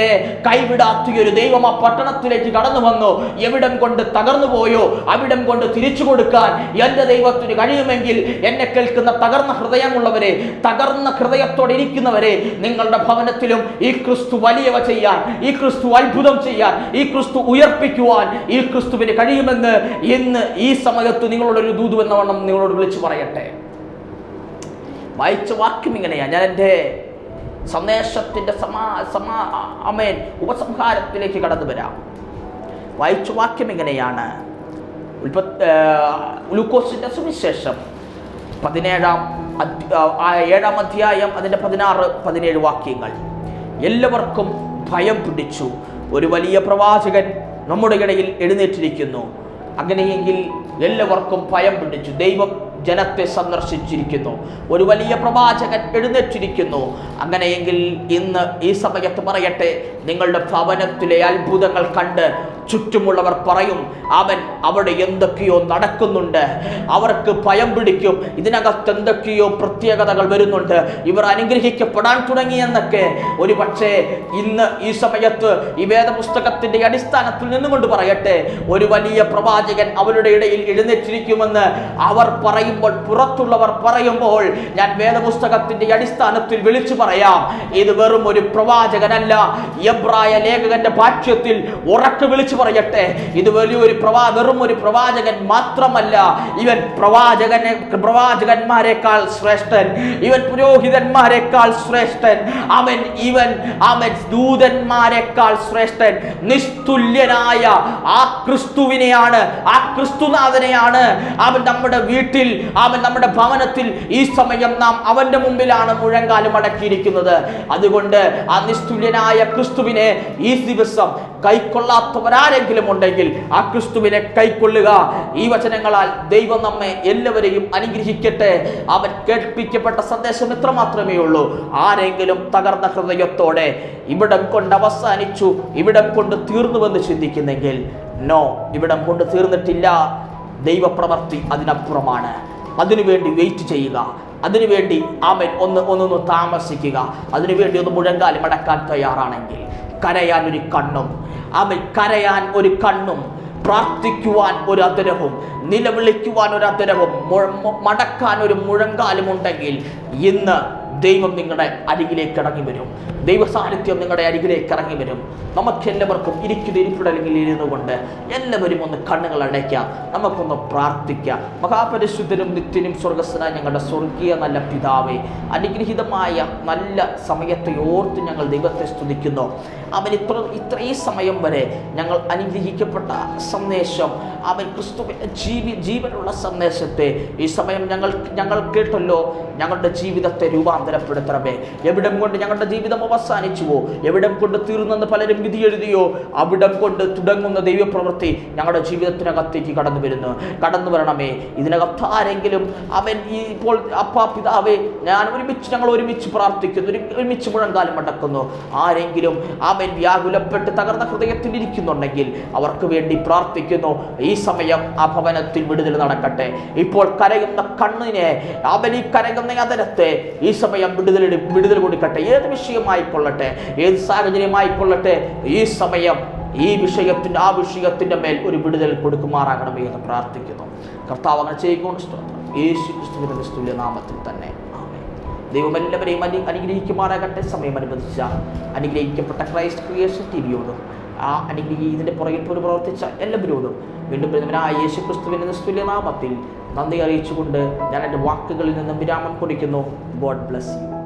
കൈവിടാത്തൊരു ദൈവം ആ പട്ടണത്തിലേക്ക് കടന്നു വന്നു. എവിടം കൊണ്ട് തകർന്നു പോയോ അവിടം കൊണ്ട് തിരിച്ചു കൊടുക്കാൻ എൻ്റെ ദൈവത്തിന് കഴിയുമെങ്കിൽ എന്നെ കേൾക്കുന്ന തകർന്ന ഹൃദയമുള്ളവരെ, തകർന്ന ഹൃദയത്തോടെ ഇരിക്കുന്നവരെ, നിങ്ങളുടെ ഭവനത്തിലും ഈ ക്രിസ്തു വലിയവ ചെയ്യാൻ, ഈ ക്രിസ്തു അത്ഭുതം ചെയ്യാൻ, ഈ ക്രിസ്തു ഉയർപ്പിക്കുവാൻ ഈ ക്രിസ്തുവിന് കഴിയുമെന്ന് ഇന്ന് ഈ സമയത്ത് നിങ്ങളോടൊരു ദൂത് എന്ന വണ്ണം നിങ്ങളോട് വിളിച്ചു പറയട്ടെ. വായിച്ച വാക്യം ഇങ്ങനെയാണ്. ഞാൻ എൻ്റെ സന്ദേശത്തിൻ്റെ ഉപസംഹാരത്തിലേക്ക് കടന്നു വരാം. വായിച്ച വാക്യം ഇങ്ങനെയാണ്. ലൂക്കോസിന്റെ സുവിശേഷം 7-ാം അധ്യായം അതിൻ്റെ 16-17 വാക്യങ്ങൾ. എല്ലാവർക്കും ഭയം പിടിച്ചു. ഒരു വലിയ പ്രവാചകൻ നമ്മുടെ ഇടയിൽ എഴുന്നേറ്റിരിക്കുന്നു. അങ്ങനെയെങ്കിൽ എല്ലാവർക്കും ഭയം പിടിച്ചു. ദൈവം ജനത്തെ സന്ദർശിച്ചിരിക്കുന്നു. ഒരു വലിയ പ്രവാചകൻ എഴുന്നേറ്റിരിക്കുന്നു. അങ്ങനെയെങ്കിൽ ഇന്ന് ഈ സമയത്ത് പറയട്ടെ, നിങ്ങളുടെ ഭവനത്തിലെ അത്ഭുതങ്ങൾ കണ്ട് ചുറ്റുമുള്ളവർ പറയും, അവിടെ എന്തൊക്കെയോ നടക്കുന്നുണ്ട്. അവർക്ക് ഭയം പിടിക്കും, ഇതിനകത്ത് എന്തൊക്കെയോ പ്രത്യേകതകൾ വരുന്നുണ്ട്, ഇവർ അനുഗ്രഹിക്കപ്പെടാൻ തുടങ്ങിയെന്നൊക്കെ. ഒരു പക്ഷേ ഇന്ന് ഈ സമയത്ത് ഈ വേദപുസ്തകത്തിന്റെ അടിസ്ഥാനത്തിൽ നിന്നുകൊണ്ട് പറയട്ടെ, ഒരു വലിയ പ്രവാചകൻ അവരുടെ ഇടയിൽ എഴുന്നേറ്റിരിക്കുമെന്ന് അവർ പറയുമ്പോൾ, പുറത്തുള്ളവർ പറയുമ്പോൾ, ഞാൻ വേദപുസ്തകത്തിന്റെ അടിസ്ഥാനത്തിൽ വിളിച്ചു പറയാം, ഇത് വെറും ഒരു പ്രവാചകനല്ല. എബ്രായ ലേഖകന്റെ ഭാഷ്യത്തിൽ ഉറക്കെ വിളിച്ചു പറയട്ടെ, ഇത് വലിയൊരു വെറും ഒരു പ്രവാചകൻ മാത്രമല്ല, ഇവൻ പ്രവാചകന്മാരെക്കാൾ ശ്രേഷ്ഠൻ, ഇവൻ പുരോഹിതന്മാരെക്കാൾ ശ്രേഷ്ഠൻ, അവൻ ദൂതന്മാരെക്കാൾ ശ്രേഷ്ഠൻ. നിസ്തുല്യനായ ആ ക്രിസ്തുവിനെയാണ്, ആ ക്രിസ്തുനാഥനെയാണ് അവൻ നമ്മുടെ വീട്ടിൽ, അവൻ നമ്മുടെ ഭവനത്തിൽ ഈ സമയം നാം അവന്റെ മുമ്പിലാണ് മുഴങ്കാലും അടക്കിയിരിക്കുന്നത്. അതുകൊണ്ട് ആ നിസ്തുല്യനായ ക്രിസ്തുവിനെ ഈ ദിവസം കൈക്കൊള്ളാത്തവരാരെങ്കിലും ഉണ്ടെങ്കിൽ ആ ക്രിസ്തുവിനെ കൈക്കൊള്ളുക. ഈ വചനങ്ങളാൽ ദൈവം നമ്മെ എല്ലാവരെയും അനുഗ്രഹിക്കട്ടെ. അവൻ കേൾപ്പിക്കപ്പെട്ട സന്ദേശം എത്ര മാത്രമേ ഉള്ളൂ. ആരെങ്കിലും തകർന്ന ഹൃദയത്തോടെ ഇവിടം കൊണ്ട് അവസാനിച്ചു, ഇവിടം കൊണ്ട് തീർന്നുവെന്ന് ചിന്തിക്കുന്നെങ്കിൽ, നോ, ഇവിടം കൊണ്ട് തീർന്നിട്ടില്ല. ദൈവപ്രവൃത്തി അതിനപ്പുറമാണ്. അതിനുവേണ്ടി വെയിറ്റ് ചെയ്യുക, അതിനുവേണ്ടി ഒന്ന് താമസിക്കുക, അതിനുവേണ്ടി ഒന്ന് മുഴങ്കാലും അടക്കാൻ തയ്യാറാണെങ്കിൽ, കരയാൻ ഒരു കണ്ണും പ്രാർത്ഥിക്കുവാൻ ഒരു അധരവും, നിലവിളിക്കുവാൻ ഒരു അധരവും, മടക്കാൻ ഒരു മുഴങ്കാലും ഉണ്ടെങ്കിൽ ഇന്ന് ദൈവം നിങ്ങളുടെ അരികിലേക്ക് ഇറങ്ങി വരും. ദൈവ സാന്നിധ്യം നിങ്ങളുടെ അരികിലേക്ക് ഇറങ്ങി വരും. നമുക്കെല്ലാവർക്കും ഇരിപ്പിടലിൽ ഇരുന്നു കൊണ്ട് എല്ലാവരും ഒന്ന് കണ്ണുകൾ അടയ്ക്കാം, നമുക്കൊന്ന് പ്രാർത്ഥിക്കാം. മഹാപരിശുദ്ധനും നിത്യനും സ്വർഗസ്ഥനായ ഞങ്ങളുടെ സ്വർഗീയ നല്ല പിതാവേ, അനുഗ്രഹീതമായ നല്ല സമയത്തെ ഓർത്ത് ഞങ്ങൾ ദൈവത്തെ സ്തുതിക്കുന്നു. അവൻ ഇത്രയും സമയം വരെ ഞങ്ങൾ അനുഗ്രഹിക്കപ്പെട്ട സന്ദേശം, അവൻ ക്രിസ്തുവിന്റെ ജീവനുള്ള സന്ദേശത്തെ ഈ സമയം ഞങ്ങൾ കേട്ടല്ലോ. ഞങ്ങളുടെ ജീവിതത്തെ രൂപാന്തരപ്പെടുത്തണമേ. എവിടം കൊണ്ട് ഞങ്ങളുടെ ജീവിതം അവസാനിച്ചുവോ, എവിടം കൊണ്ട് തീർന്നെന്ന് പലരും വിധി എഴുതിയോ, അവിടം കൊണ്ട് തുടങ്ങുന്ന ദൈവപ്രവൃത്തി ഞങ്ങളുടെ ജീവിതത്തിനകത്തേക്ക് കടന്നു വരണമേ. ഇതിനകത്ത് ആരെങ്കിലും ഇപ്പോൾ അപ്പാ പിതാവേ, ഞങ്ങൾ ഒരുമിച്ച് പ്രാർത്ഥിക്കുന്നു, ഒരുമിച്ച് മുഴങ്കാലം അടക്കുന്നു. ആരെങ്കിലും വ്യാകുലപ്പെട്ട് തകർന്ന ഹൃദയത്തിൽ ഇരിക്കുന്നുണ്ടെങ്കിൽ അവർക്ക് വേണ്ടി പ്രാർത്ഥിക്കുന്നു. ഈ സമയം ആ ഭവനത്തിൽ വിടുതൽ നടക്കട്ടെ. ഇപ്പോൾ കരയുന്ന കണ്ണിനെ, ഈ കരയുന്ന അതരത്തെ ഈ സമയം വിടുതൽ കൊടുക്കട്ടെ. ഏത് വിഷയമായിക്കൊള്ളട്ടെ, ഏത് സാഹചര്യമായിക്കൊള്ളട്ടെ, ഈ സമയം ഈ വിഷയത്തിന്റെ മേൽ ഒരു വിടുതൽ കൊടുക്കുമാറാകണമേ എന്ന് പ്രാർത്ഥിക്കുന്നു. കർത്താവ് അങ്ങനെ ചെയ്യുകൊണ്ട് സ്തോത്രം. യേശു ക്രിസ്തുവിന്റെ നാമത്തിൽ തന്നെ ആമേൻ. ദൈവം എല്ലാവരെയും അനുഗ്രഹിക്കുമാറാകട്ടെ. സമയം അനുവദിച്ച അനുഗ്രഹിക്കപ്പെട്ട ക്രൈസ്റ്റ് ക്രിയേഷൻ ടിവിയോടും ഇതിന്റെ പുറകിൽ പോലും പ്രവർത്തിച്ച എല്ലാവരോടും വീണ്ടും യേശു ക്രിസ്തുവിന്റെ നിസ്തുല്യ നാമത്തിൽ നന്ദി അറിയിച്ചുകൊണ്ട് ഞാൻ എൻ്റെ വാക്കുകളിൽ നിന്നും വിരാമം കുറിക്കുന്നു. God bless you.